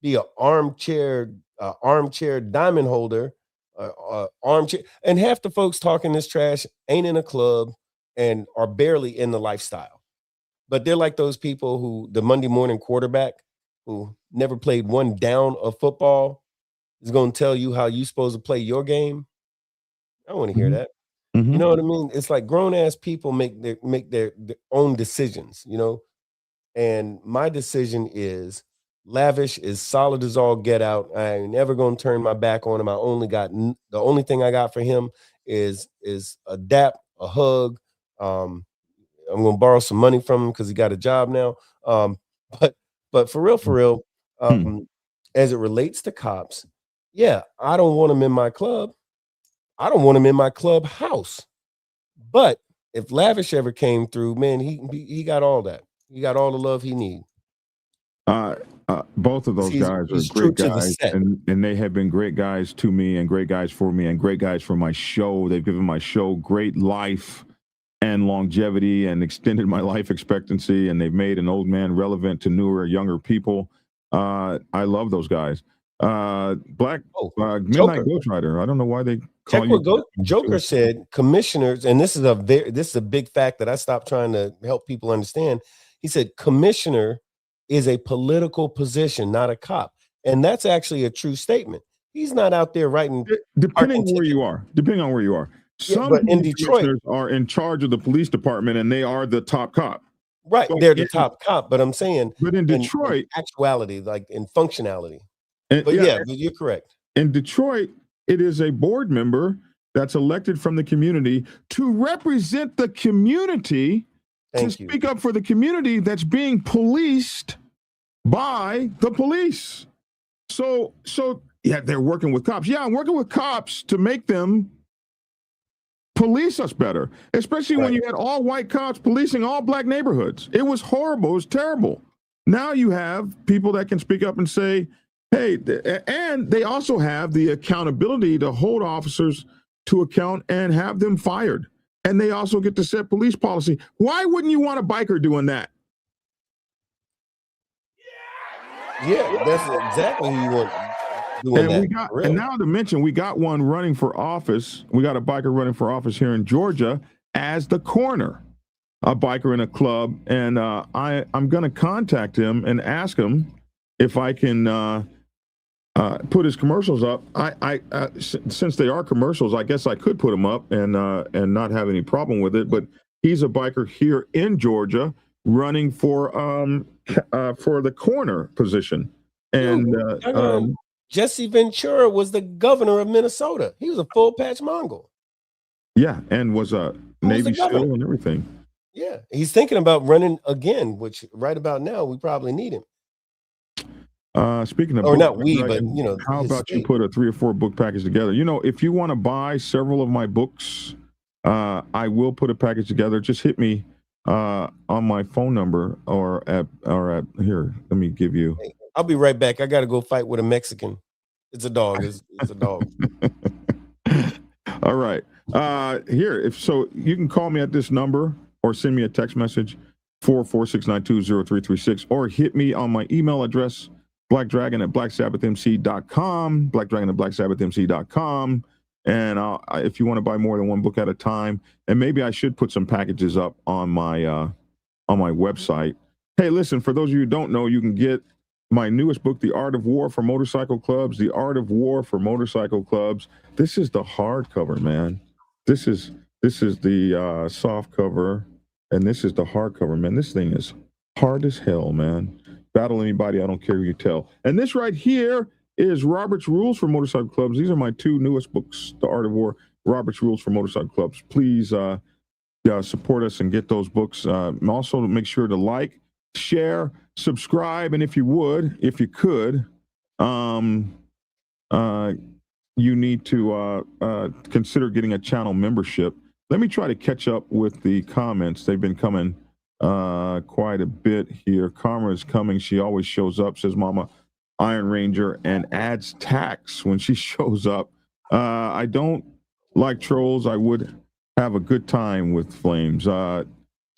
be an armchair diamond holder, armchair. And half the folks talking this trash ain't in a club and are barely in the lifestyle. But they're like those people who, the Monday morning quarterback who never played one down of football, is going to tell you how you're supposed to play your game. I don't want to hear that. Mm-hmm. You know what I mean? It's like grown ass people make their own decisions, and my decision is Lavish is solid as all get out. I ain't never going to turn my back on him. The only thing I got for him is a dap, a hug. I'm going to borrow some money from him because he got a job now. But for real, as it relates to cops, yeah, I don't want him in my club. I don't want him in my clubhouse. But if Lavish ever came through, man, he got all that. He got all the love he needs. Both of those guys are great guys, and they have been great guys to me, and great guys for me, and great guys for my show. They've given my show great life and longevity and extended my life expectancy, and they've made an old man relevant to newer, younger people. I love those guys. Midnight Ghost Rider. I don't know why they call you. What Joker said. Commissioners, and this is a big fact that I stopped trying to help people understand. He said commissioner is a political position, not a cop, and that's actually a true statement. He's not out there writing. Depending on where you are. Some but in Detroit are in charge of the police department, and they are the top cop. Right, they're the top cop. But I'm saying, but in Detroit, in actuality, like in functionality. But but you're correct. In Detroit, it is a board member that's elected from the community to represent the community, speak up for the community that's being policed by the police. So yeah, they're working with cops. Yeah, I'm working with cops to make them police us better, especially when you had all white cops policing all black neighborhoods. It was horrible. It was terrible. Now you have people that can speak up and say, hey, and they also have the accountability to hold officers to account and have them fired. And they also get to set police policy. Why wouldn't you want a biker doing that? Yeah, that's exactly who you want doing that. And now to mention, we got one running for office. We got a biker running for office here in Georgia as the coroner, a biker in a club. And I'm going to contact him and ask him if I can put his commercials up. Since they are commercials, I guess I could put them up and not have any problem with it. But he's a biker here in Georgia running for the coroner position. And Jesse Ventura was the governor of Minnesota. He was a full patch Mongol. Yeah, and was a Navy SEAL and everything. Yeah, he's thinking about running again, which right about now we probably need him. Speaking of or books, not we, but how about you put a 3 or 4 book package together? If you want to buy several of my books, I will put a package together. Just hit me on my phone number or at here. Let me give you. Hey, I'll be right back. I got to go fight with a Mexican. It's a dog. It's a dog. All right. Here, if so, you can call me at this number or send me a text message 446920336 or hit me on my email address blackdragon@blacksabbathmc.com, blackdragon@blacksabbathmc.com. And if you want to buy more than one book at a time, and maybe I should put some packages up on my website. Hey, listen, for those of you who don't know, you can get my newest book, The Art of War for Motorcycle Clubs, The Art of War for Motorcycle Clubs. This is the hardcover, man. This is the soft cover, and this is the hardcover, man. This thing is hard as hell, man. Battle anybody, I don't care who you tell. And this right here is Robert's Rules for Motorcycle Clubs. These are my 2 newest books, The Art of War, Robert's Rules for Motorcycle Clubs. Please support us and get those books. Also, make sure to like, share, subscribe, and if you could, you need to consider getting a channel membership. Let me try to catch up with the comments. They've been coming quite a bit here. Karma is coming. She always shows up, says Mama Iron Ranger, and adds tax when she shows up. I don't like trolls. I would have a good time with flames.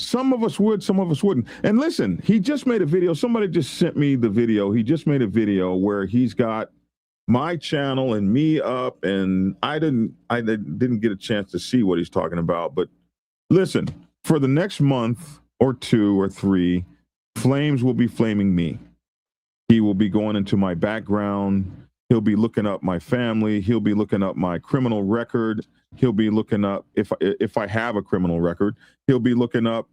Some of us would, some of us wouldn't. And listen, he just made a video. Somebody just sent me the video. He just made a video where he's got my channel and me up, and I didn't get a chance to see what he's talking about. But listen, for the next month or 2 or 3, Flames will be flaming me. He will be going into my background. He'll be looking up my family. He'll be looking up my criminal record. He'll be looking up if I have a criminal record. He'll be looking up.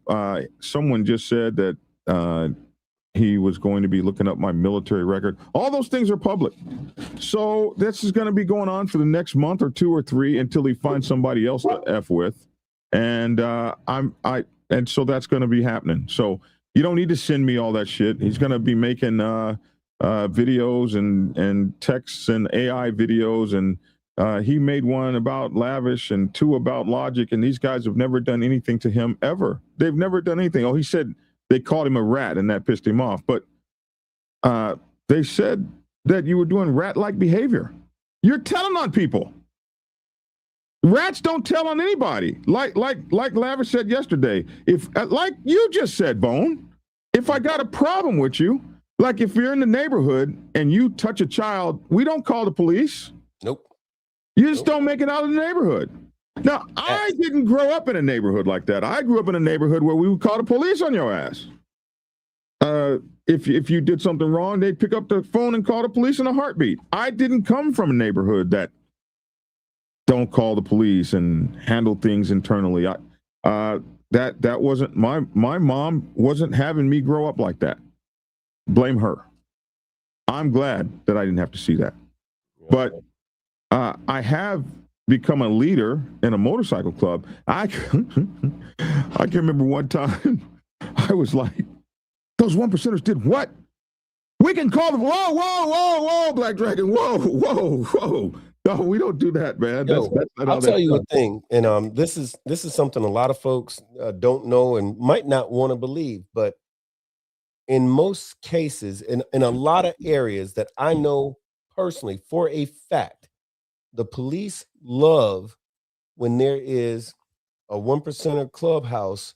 Someone just said that he was going to be looking up my military record. All those things are public. So this is going to be going on for the next month or 2 or 3 until he finds somebody else to F with. And and so that's going to be happening. So you don't need to send me all that shit. He's going to be making videos and texts and AI videos. And he made one about Lavish and 2 about Logic. And these guys have never done anything to him ever. They've never done anything. Oh, he said they called him a rat and that pissed him off. But they said that you were doing rat-like behavior. You're telling on people. Rats don't tell on anybody. Like Lavish said yesterday. If like you just said, Bone, if I got a problem with you, like if you're in the neighborhood and you touch a child, we don't call the police. Nope. You just don't make it out of the neighborhood. Now, I didn't grow up in a neighborhood like that. I grew up in a neighborhood where we would call the police on your ass. If you did something wrong, they'd pick up the phone and call the police in a heartbeat. I didn't come from a neighborhood that don't call the police and handle things internally. That wasn't my mom wasn't having me grow up like that. Blame her. I'm glad that I didn't have to see that. But I have become a leader in a motorcycle club. I can remember one time I was like, those 1%ers did what? We can call them. Whoa, Black Dragon. Whoa. No, we don't do that, man. That's not I'll tell you a thing, and this is something a lot of folks don't know and might not want to believe, but in most cases, in a lot of areas that I know personally for a fact, the police love when there is a 1%er clubhouse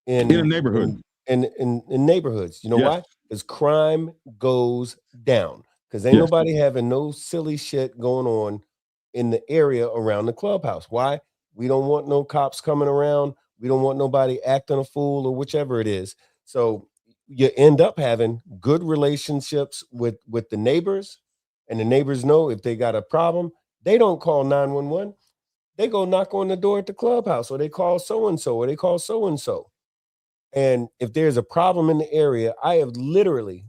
in a neighborhood. In neighborhoods. You know why? Because crime goes down. Because ain't nobody having no silly shit going on in the area around the clubhouse. Why? We don't want no cops coming around. We don't want nobody acting a fool or whichever it is. So you end up having good relationships with the neighbors, and the neighbors know if they got a problem, they don't call 911. They go knock on the door at the clubhouse, or they call so-and-so, or they call so-and-so. And if there's a problem in the area, I have literally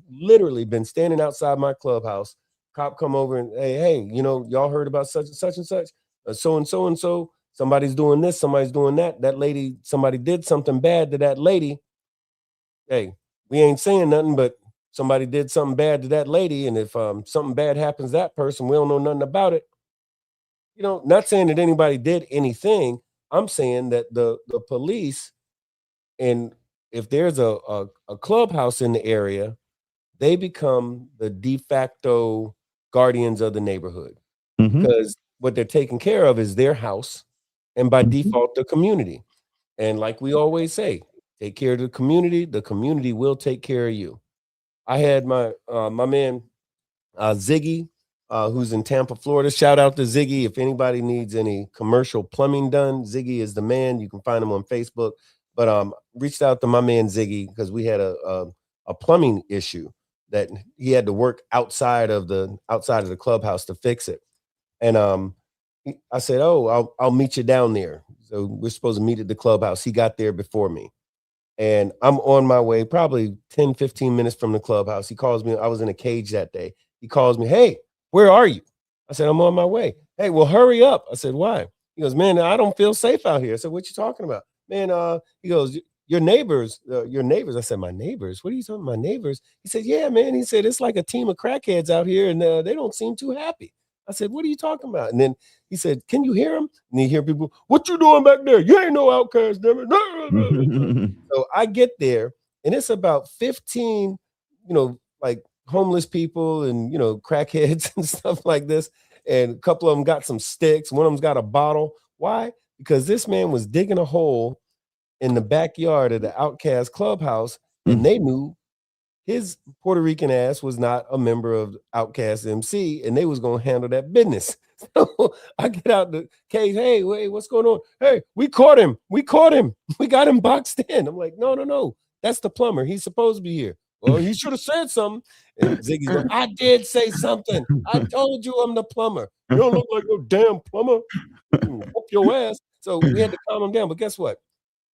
been standing outside my clubhouse. Cop come over and hey, you know, y'all heard about such and such and such. So and so somebody's doing this, somebody's doing that. That lady, somebody did something bad to that lady. Hey, we ain't saying nothing, but somebody did something bad to that lady, and if something bad happens to that person, we don't know nothing about it. Not saying that anybody did anything. I'm saying that the police, and if there's a clubhouse in the area, they become the de facto guardians of the neighborhood, because what they're taking care of is their house, and by default, the community. And like we always say, take care of the community will take care of you. I had my man Ziggy, who's in Tampa, Florida. Shout out to Ziggy. If anybody needs any commercial plumbing done, Ziggy is the man. You can find him on Facebook. But reached out to my man Ziggy because we had a plumbing issue that he had to work outside of the clubhouse to fix it. And I said, "Oh, I'll meet you down there." So we're supposed to meet at the clubhouse. He got there before me. And I'm on my way, probably 10, 15 minutes from the clubhouse. He calls me. I was in a cage that day. He calls me, "Hey, where are you?" I said, "I'm on my way." "Hey, well, hurry up." I said, "Why?" He goes, "Man, I don't feel safe out here." I said, "What you talking about?" "Man, he goes, your neighbors. I said, "My neighbors? What are you talking about, my neighbors?" He said, "Yeah, man." He said, "It's like a team of crackheads out here, and they don't seem too happy." I said, "What are you talking about?" And then he said, "Can you hear him?" And you hear people, "What you doing back there? You ain't no outcast, damn it." So I get there, and it's about 15, like homeless people and, crackheads and stuff like this. And a couple of them got some sticks. One of them's got a bottle. Why? Because this man was digging a hole in the backyard of the Outcast clubhouse, and they knew his Puerto Rican ass was not a member of Outcast MC, and they was going to handle that business. So I get out the cage. "Hey, wait, what's going on?" "Hey, we caught him. We got him boxed in." I'm like, no. That's the plumber. He's supposed to be here. "Well, he should have said something." And Ziggy's going, "I did say something. I told you I'm the plumber. You don't look like no damn plumber. Whoop your ass." So we had to calm him down. But guess what?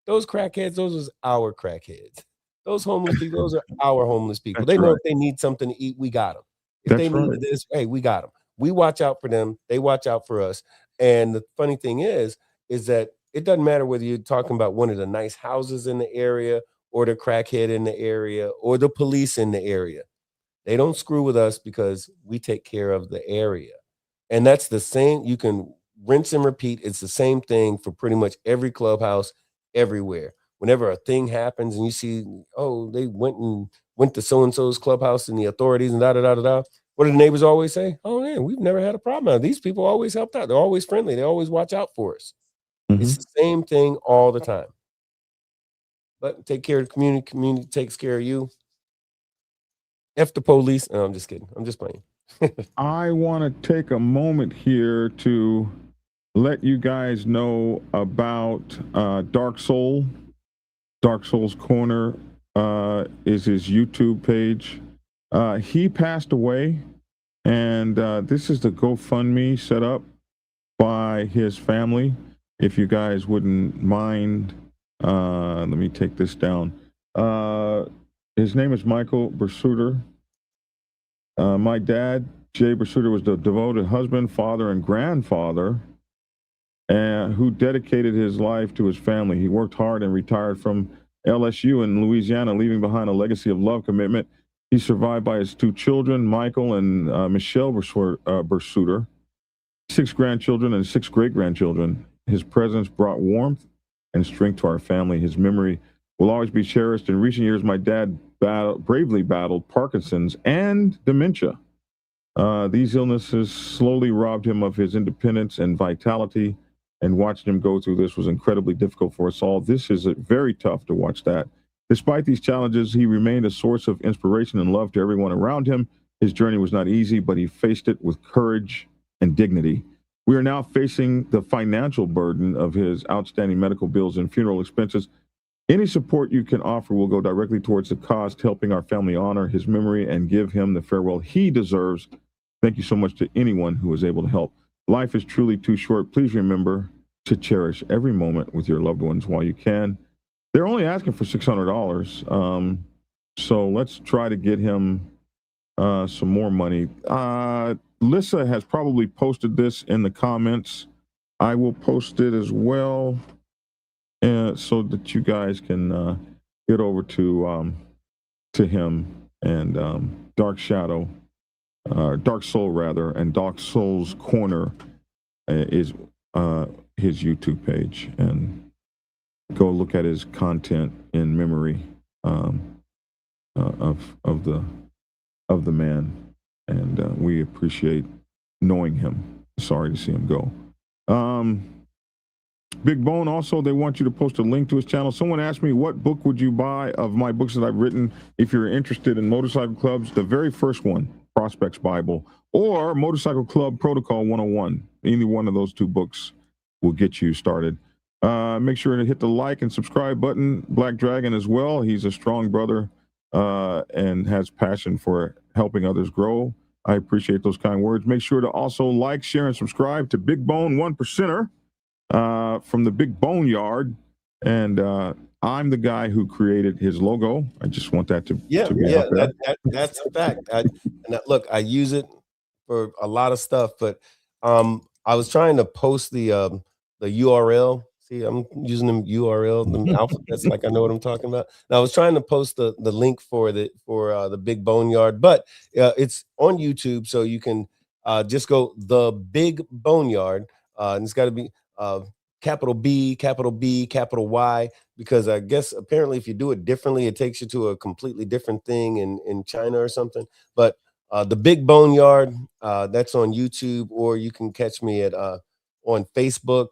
Those crackheads, those was our crackheads. Those homeless people, those are our homeless people. They know if they need something to eat, we got them. If they need this, hey, we got them. We watch out for them. They watch out for us. And the funny thing is that it doesn't matter whether you're talking about one of the nice houses in the area or the crackhead in the area or the police in the area. They don't screw with us because we take care of the area. And that's the same. You can rinse and repeat. It's the same thing for pretty much every clubhouse everywhere. Whenever a thing happens and you see, "Oh, they went to so-and-so's clubhouse and the authorities and da da da da da," what do the neighbors always say? "Oh, man, we've never had a problem. These people always helped out. They're always friendly. They always watch out for us." It's the same thing all the time. But take care of the community. Community takes care of you. F the police. No, I'm just kidding. I'm just playing. I want to take a moment here to let you guys know about Dark Soul. Dark Soul's Corner is his YouTube page. He passed away, and this is the GoFundMe set up by his family. If you guys wouldn't mind, let me take this down. His name is Michael Bersuter. My dad, Jay Bersuter, was the devoted husband, father, and grandfather, and who dedicated his life to his family. He worked hard and retired from LSU in Louisiana, leaving behind a legacy of love, commitment. He's survived by his 2 children, Michael and Michelle Bersuter, 6 grandchildren and 6 great-grandchildren. His presence brought warmth and strength to our family. His memory will always be cherished. In recent years, my dad bravely battled Parkinson's and dementia. These illnesses slowly robbed him of his independence and vitality, and watching him go through this was incredibly difficult for us all. This is very tough to watch that. Despite these challenges, he remained a source of inspiration and love to everyone around him. His journey was not easy, but he faced it with courage and dignity. We are now facing the financial burden of his outstanding medical bills and funeral expenses. Any support you can offer will go directly towards the cost, helping our family honor his memory and give him the farewell he deserves. Thank you so much to anyone who was able to help. Life is truly too short. Please remember to cherish every moment with your loved ones while you can. They're only asking for $600. So let's try to get him some more money. Lissa has probably posted this in the comments. I will post it as well, so that you guys can get over to him and Dark Shadow, Dark Soul rather, and Dark Soul's Corner is his YouTube page, and go look at his content in memory of the man, and we appreciate knowing him. Sorry to see him go. Big Bone, also, they want you to post a link to his channel. Someone asked me, what book would you buy of my books that I've written if you're interested in motorcycle clubs? The very first one, Prospects Bible, or Motorcycle Club Protocol 101. Either one of those two books will get you started. Make sure to hit the like and subscribe button. Black Dragon as well. He's a strong brother and has passion for helping others grow. I appreciate those kind words. Make sure to also like, share, and subscribe to Big Bone 1%er from the Big Bone Yard. And I'm the guy who created his logo. I just want that to be out there. That's a fact. Look, I use it for a lot of stuff, but I was trying to post the URL. See, I'm using the URL, the alphabets, like I know what I'm talking about. Now, I was trying to post the link for the Big Bone Yard, but it's on YouTube, so you can just go the Big Bone Yard, and it's got to be capital B, capital Y, because I guess apparently if you do it differently, it takes you to a completely different thing in China or something. But the Big Bone Yard, that's on YouTube, or you can catch me at on Facebook,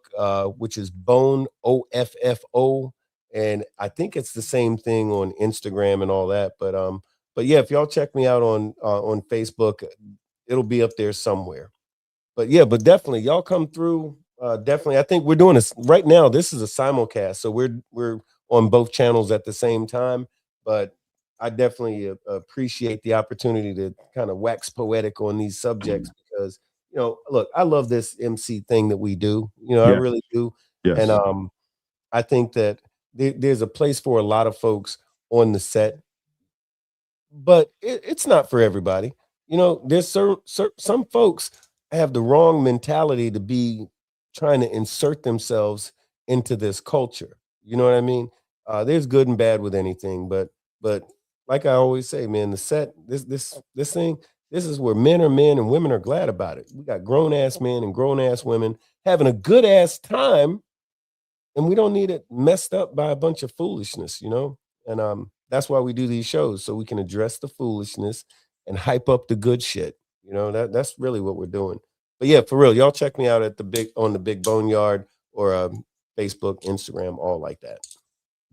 which is Bone OFFO, and I think it's the same thing on Instagram and all that. But yeah, if y'all check me out on Facebook, it'll be up there somewhere. But yeah, but definitely y'all come through. Definitely, I think we're doing this right now. This is a simulcast, so we're on both channels at the same time. But I definitely appreciate the opportunity to kind of wax poetic on these subjects, because look, I love this MC thing that we do. I really do. Yes. And I think that there's a place for a lot of folks on the set, but it's not for everybody. There's some folks have the wrong mentality to be trying to insert themselves into this culture. You know what I mean? There's good and bad with anything, but like I always say, man, the set, this thing, this is where men are men and women are glad about it. We got grown ass men and grown ass women having a good ass time, and we don't need it messed up by a bunch of foolishness, And that's why we do these shows, so we can address the foolishness and hype up the good shit. That's really what we're doing. But yeah, for real, y'all check me out at the Big Bone Yard, or Facebook, Instagram, all like that.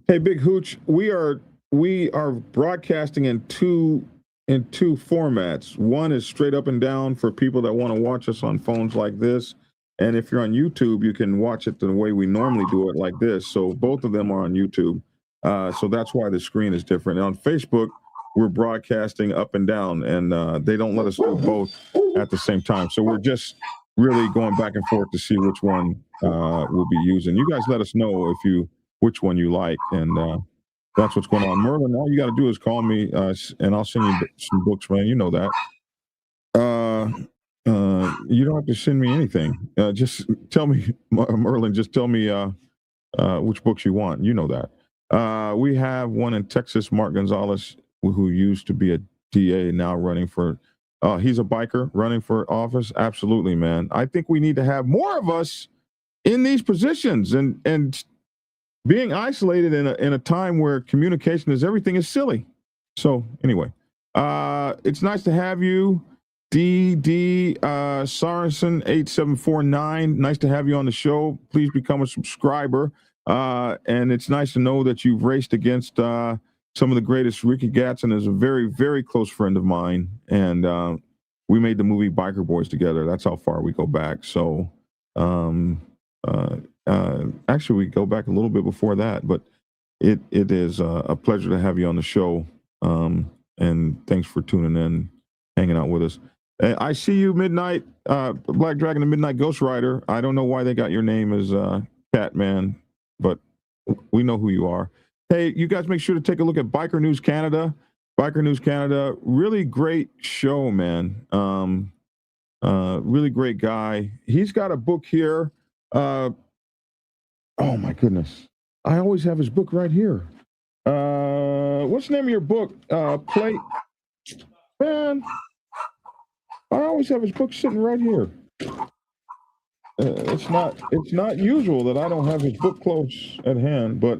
Hey, Big Hooch, we are broadcasting in two formats. One is straight up and down for people that want to watch us on phones like this, and if you're on YouTube, you can watch it the way we normally do it, like this. So both of them are on YouTube. So that's why the screen is different. And on Facebook, we're broadcasting up and down, and they don't let us do both at the same time. So we're just really going back and forth to see which one we'll be using. You guys let us know which one you like, and that's what's going on. Merlin, all you got to do is call me, and I'll send you some books, man. You know that. You don't have to send me anything. Just tell me, Merlin, just tell me which books you want. You know that. We have one in Texas, Mark Gonzalez, who used to be a DA, now running for, he's a biker running for office. Absolutely, man. I think we need to have more of us in these positions, and being isolated in a time where communication is everything is silly. So anyway, it's nice to have you, DD Sorensen 8749. Nice to have you on the show. Please become a subscriber. And it's nice to know that you've raced against some of the greatest. Ricky Gatson is a very, very close friend of mine, and we made the movie Biker Boys together. That's how far we go back. So actually, we go back a little bit before that, but it is a pleasure to have you on the show. And thanks for tuning in, hanging out with us. I see you, Midnight, Black Dragon, the Midnight Ghost Rider. I don't know why they got your name as Catman, but we know who you are. Hey, you guys make sure to take a look at Biker News Canada. Biker News Canada, really great show, man. Really great guy. He's got a book here Oh my goodness. I always have his book right here. What's the name of your book? Man, I always have his book sitting right here. It's not usual that I don't have his book close at hand, but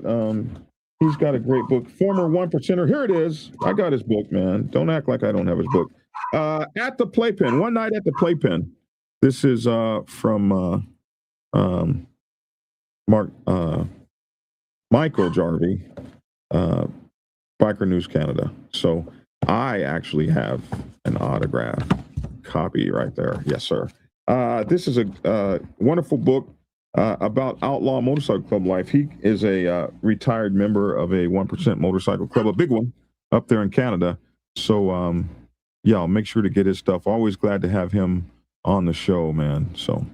he's got a great book. Former 1%er. Here it is. I got his book, man. Don't act like I don't have his book. At the Playpen. One Night at the Playpen. This is from Michael Jarvie, Biker News Canada. So I actually have an autograph copy right there. Yes, sir. This is a wonderful book about outlaw motorcycle club life. He is a retired member of a 1% motorcycle club, a big one up there in Canada. So, yeah, I'll make sure to get his stuff. Always glad to have him on the show, man. So,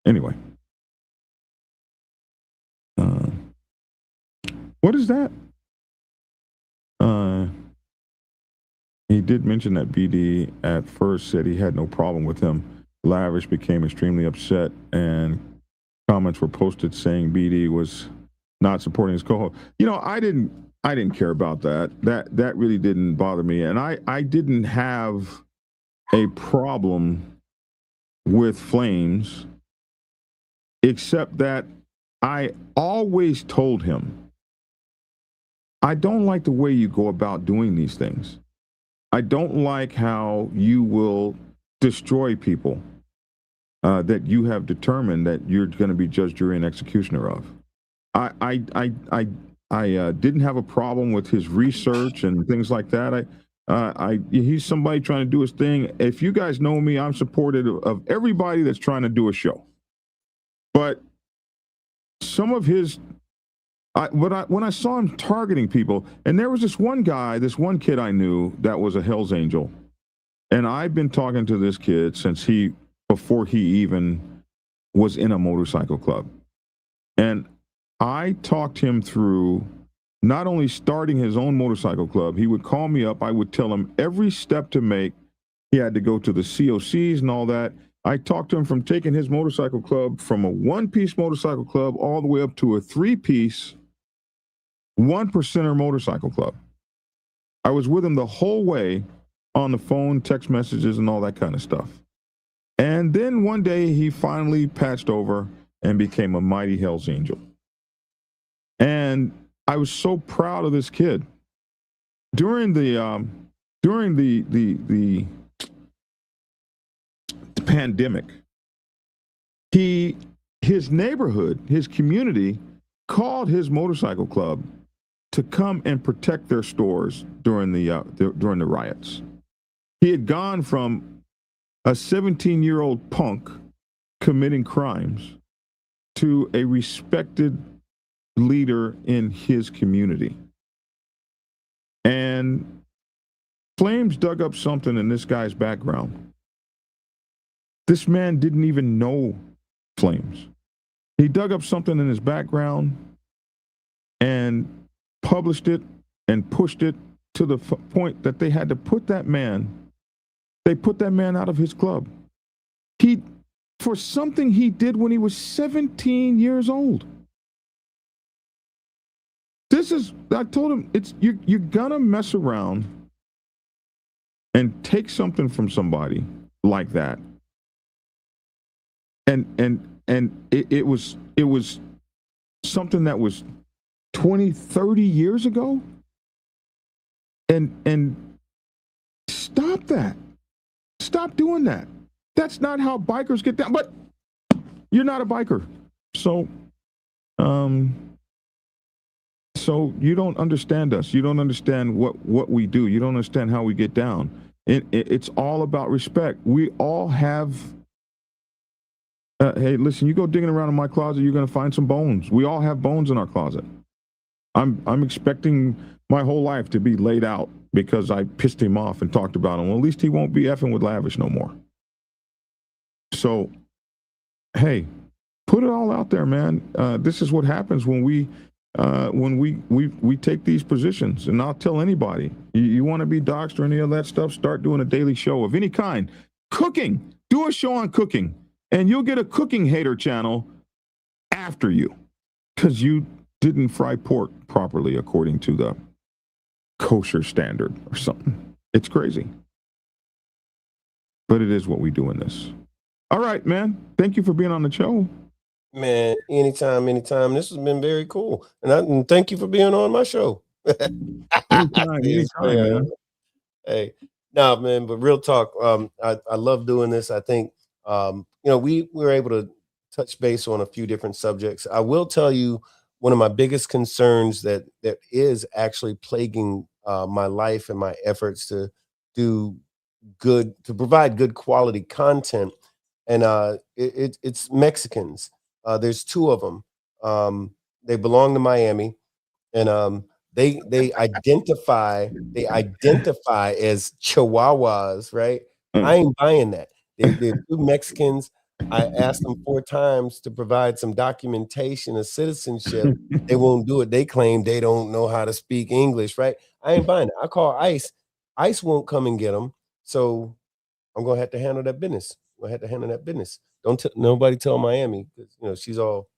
anyway. What is that? He did mention that BD at first said he had no problem with him. Lavish became extremely upset, and comments were posted saying BD was not supporting his co-host. You know, I didn't care about that. That really didn't bother me, and I didn't have a problem with Flames, except that I always told him, I don't like the way you go about doing these things. I don't like how you will destroy people that you have determined that you're going to be judge, jury, and executioner of. I didn't have a problem with his research and things like that. He's somebody trying to do his thing. If you guys know me, I'm supportive of everybody that's trying to do a show. But some of his, when I saw him targeting people, and there was this one kid I knew that was a Hell's Angel, and I've been talking to this kid since before he even was in a motorcycle club, and I talked him through not only starting his own motorcycle club. He would call me up. I would tell him every step to make. He had to go to the COCs and all that. I talked to him from taking his motorcycle club from a one-piece motorcycle club all the way up to a three-piece 1%er motorcycle club. I was with him the whole way on the phone, text messages, and all that kind of stuff. And then one day he finally patched over and became a mighty Hell's Angel. And I was so proud of this kid. During the pandemic, his neighborhood, his community called his motorcycle club to come and protect their stores during the riots. He had gone from a 17-year-old punk committing crimes to a respected leader in his community. And Flames dug up something in this guy's background. This man didn't even know Flames. He dug up something in his background and published it and pushed it to the point that they had to put that man out of his club. For something he did when he was 17 years old. I told him, you're gonna mess around and take something from somebody like that. And it was something that was 20, 30 years ago. And stop that. Stop doing that. That's not how bikers get down. But you're not a biker. So you don't understand us. You don't understand what we do. You don't understand how we get down. It's all about respect. We all have hey, listen, you go digging around in my closet, you're going to find some bones. We all have bones in our closet. I'm expecting my whole life to be laid out because I pissed him off and talked about him. Well, at least he won't be effing with Lavish no more. So, hey, put it all out there, man. This is what happens when we take these positions. And I'll tell anybody, you want to be doxxed or any of that stuff, start doing a daily show of any kind. cooking. Do a show on cooking, and you'll get a cooking hater channel after you because you didn't fry pork properly according to the kosher standard or something. It's crazy. But it is what we do in this. All right, man. Thank you for being on the show. Man, anytime. This has been very cool. And thank you for being on my show. Anytime, man. Hey, nah, man, but real talk. I love doing this. I think we were able to touch base on a few different subjects. I will tell you one of my biggest concerns that is actually plaguing my life and my efforts to provide good quality content. And it's Mexicans. There's two of them. They belong to Miami, and they identify as Chihuahuas, right? I ain't buying that. They're two Mexicans. I asked them 4 times to provide some documentation of citizenship. They won't do it. They claim they don't know how to speak English, right? I ain't buying it. I call ICE. ICE won't come and get them. So I'm gonna have to handle that business. Don't nobody tell Miami, because she's all,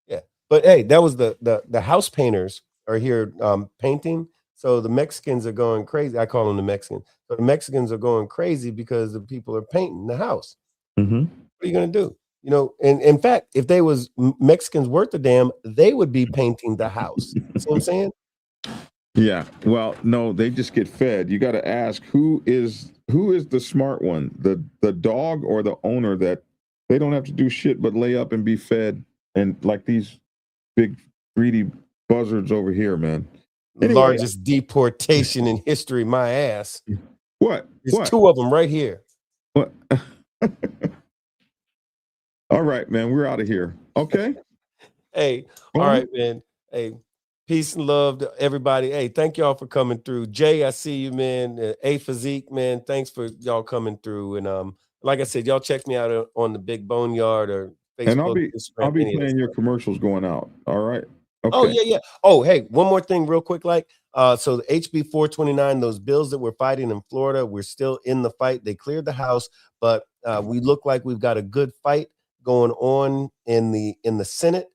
yeah. But hey, that was the house painters are here painting. So the Mexicans are going crazy. I call them the Mexicans. But the Mexicans are going crazy because the people are painting the house. Mm-hmm. What are you gonna do? And in fact, if they was Mexicans worth a damn, they would be painting the house. See what I'm saying? Yeah. Well, no, they just get fed. You got to ask who is the smart one, the dog or the owner that they don't have to do shit but lay up and be fed, and like these big greedy buzzards over here, man. Anyway, largest deportation in history, my ass. What? There's 2 of them right here. What? All right, man. We're out of here. Okay. Hey, all right, man. Hey, peace and love to everybody. Hey, thank y'all for coming through. Jay, I see you, man. A Physique, man. Thanks for y'all coming through. And like I said, y'all check me out on the Big Boneyard or Facebook. And I'll be playing your commercials going out. All right. Okay. Oh, yeah. Oh, hey, one more thing real quick. So the HB 429, those bills that we're fighting in Florida, we're still in the fight. They cleared the House, but we look like we've got a good fight going on in the Senate.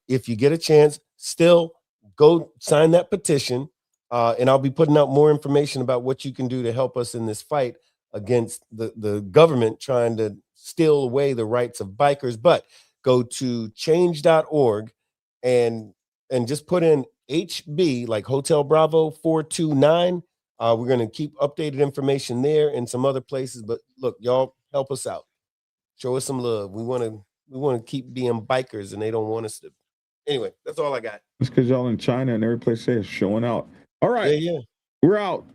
If you get a chance, still go sign that petition. And I'll be putting out more information about what you can do to help us in this fight against the government trying to steal away the rights of bikers. But go to change.org and just put in HB, like Hotel Bravo 429. We're going to keep updated information there and some other places. But look, y'all help us out. Show us some love. We want to keep being bikers, and they don't want us to. Anyway, that's all I got. It's because y'all in China and every place is showing out. All right. Yeah. We're out.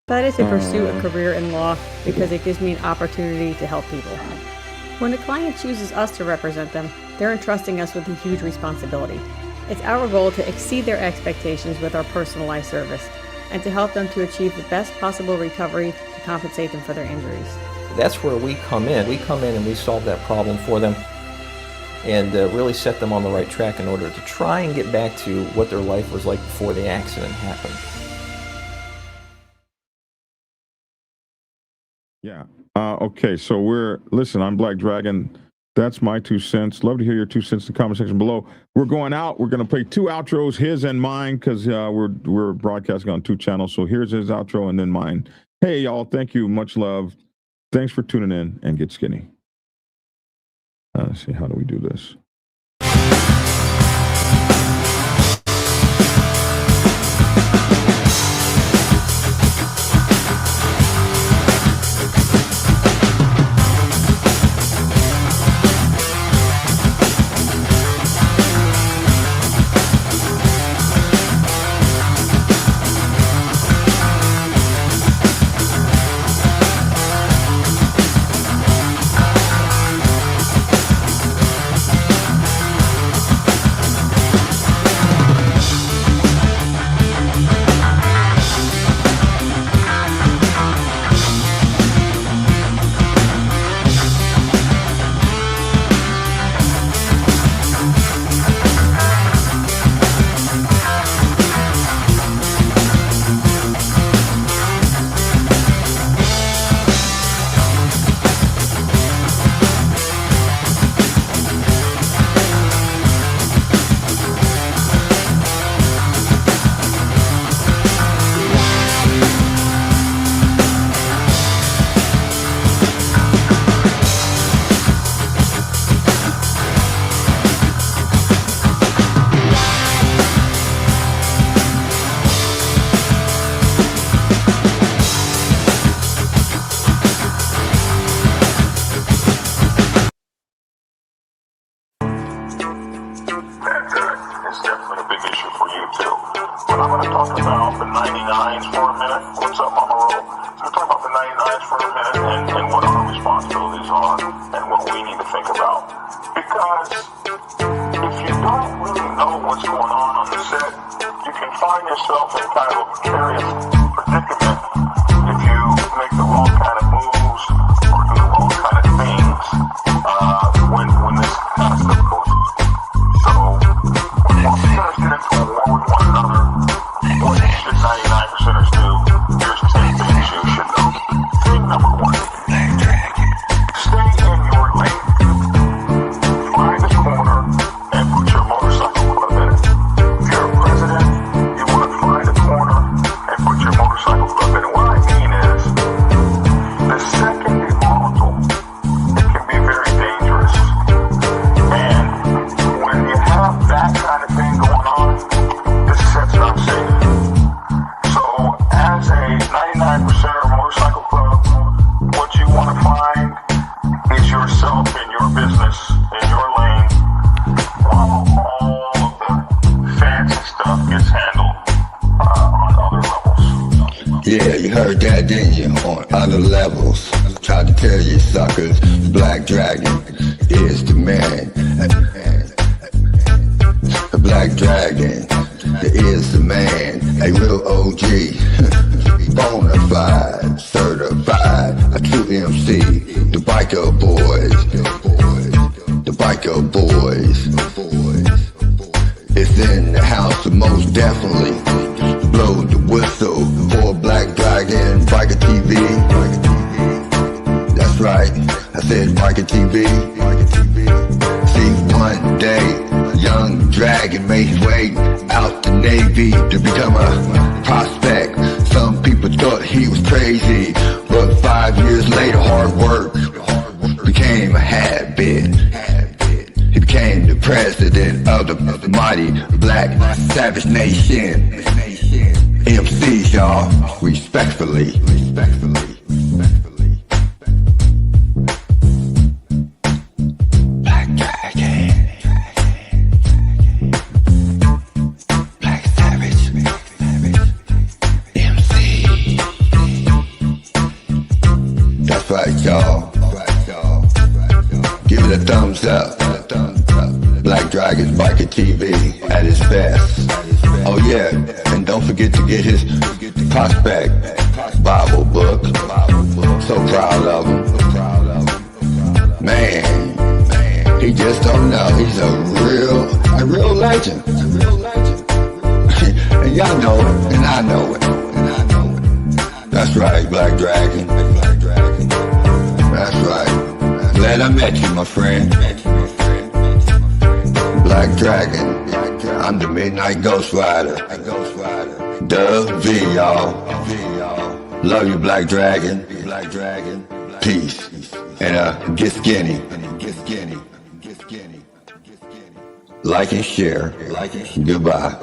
Decided to pursue a career in law because it gives me an opportunity to help people. When a client chooses us to represent them, they're entrusting us with a huge responsibility. It's our goal to exceed their expectations with our personalized service and to help them to achieve the best possible recovery to compensate them for their injuries. That's where we come in. We come in and we solve that problem for them and really set them on the right track in order to try and get back to what their life was like before the accident happened. Yeah. Okay. So listen, I'm Black Dragon. That's my 2 cents. Love to hear your 2 cents in the comment section below. We're going out. We're going to play 2 outros, his and mine, because we're broadcasting on 2 channels. So here's his outro and then mine. Hey, y'all. Thank you. Much love. Thanks for tuning in and get skinny. Let's see. How do we do this? for a minute. What's up, Mama Ro? Let's talk about the 99s for a minute and what our responsibilities are and what we need to think about. Because if you don't really know what's going on the set, you can find yourself in kind of a precarious predicament if you make the wrong kind of moves or do the wrong kind of things when this kind of stuff goes on. So, when most percenters get into a war with one another, what should 99%ers do? Here's 10 things you should know. Thing number 1. Stay in your lane. Find a corner and put your motorcycle club in it. If you're a president, you want to find a corner and put your motorcycle club in it. What I mean is, the second is volatile. It can be very dangerous. And when you have that kind of thing going on, this set's not safe. So, as a 99%er motorcycle club, what you want to find is yourself in your business, in your lane, while all of the fancy stuff gets handled on other levels. Yeah, you heard that, didn't you? On other levels. Tried to tell you suckers, Black Dragon is the man. The Black Dragon is the man. A real OG. Bonafide, certified, a true MC. The biker boys. The biker boys. It's in the house, most definitely. Blow the whistle for Black Dragon, Biker TV. That's right, I said Biker TV. See, one day, young Dragon made his way out the Navy to become a prospect. Some people thought he was crazy, but 5 years later, hard work became a habit. He became the president of the mighty Black Savage Nation. MCs, y'all, respectfully. Black Dragon. Black Savage. MC. That's right, y'all. Give it a thumbs up. Black Dragon Biker TV at its best. Oh yeah, and don't forget to get his prospect Bible book. So proud of him. Man, he just don't know. He's a real legend. And y'all know it, and I know it. That's right, Black Dragon. That's right. Glad I met you, my friend. Black Dragon, I'm the Midnight Ghost Rider. The V, y'all. Love you, Black Dragon. Peace. And get skinny. Like and share. Goodbye.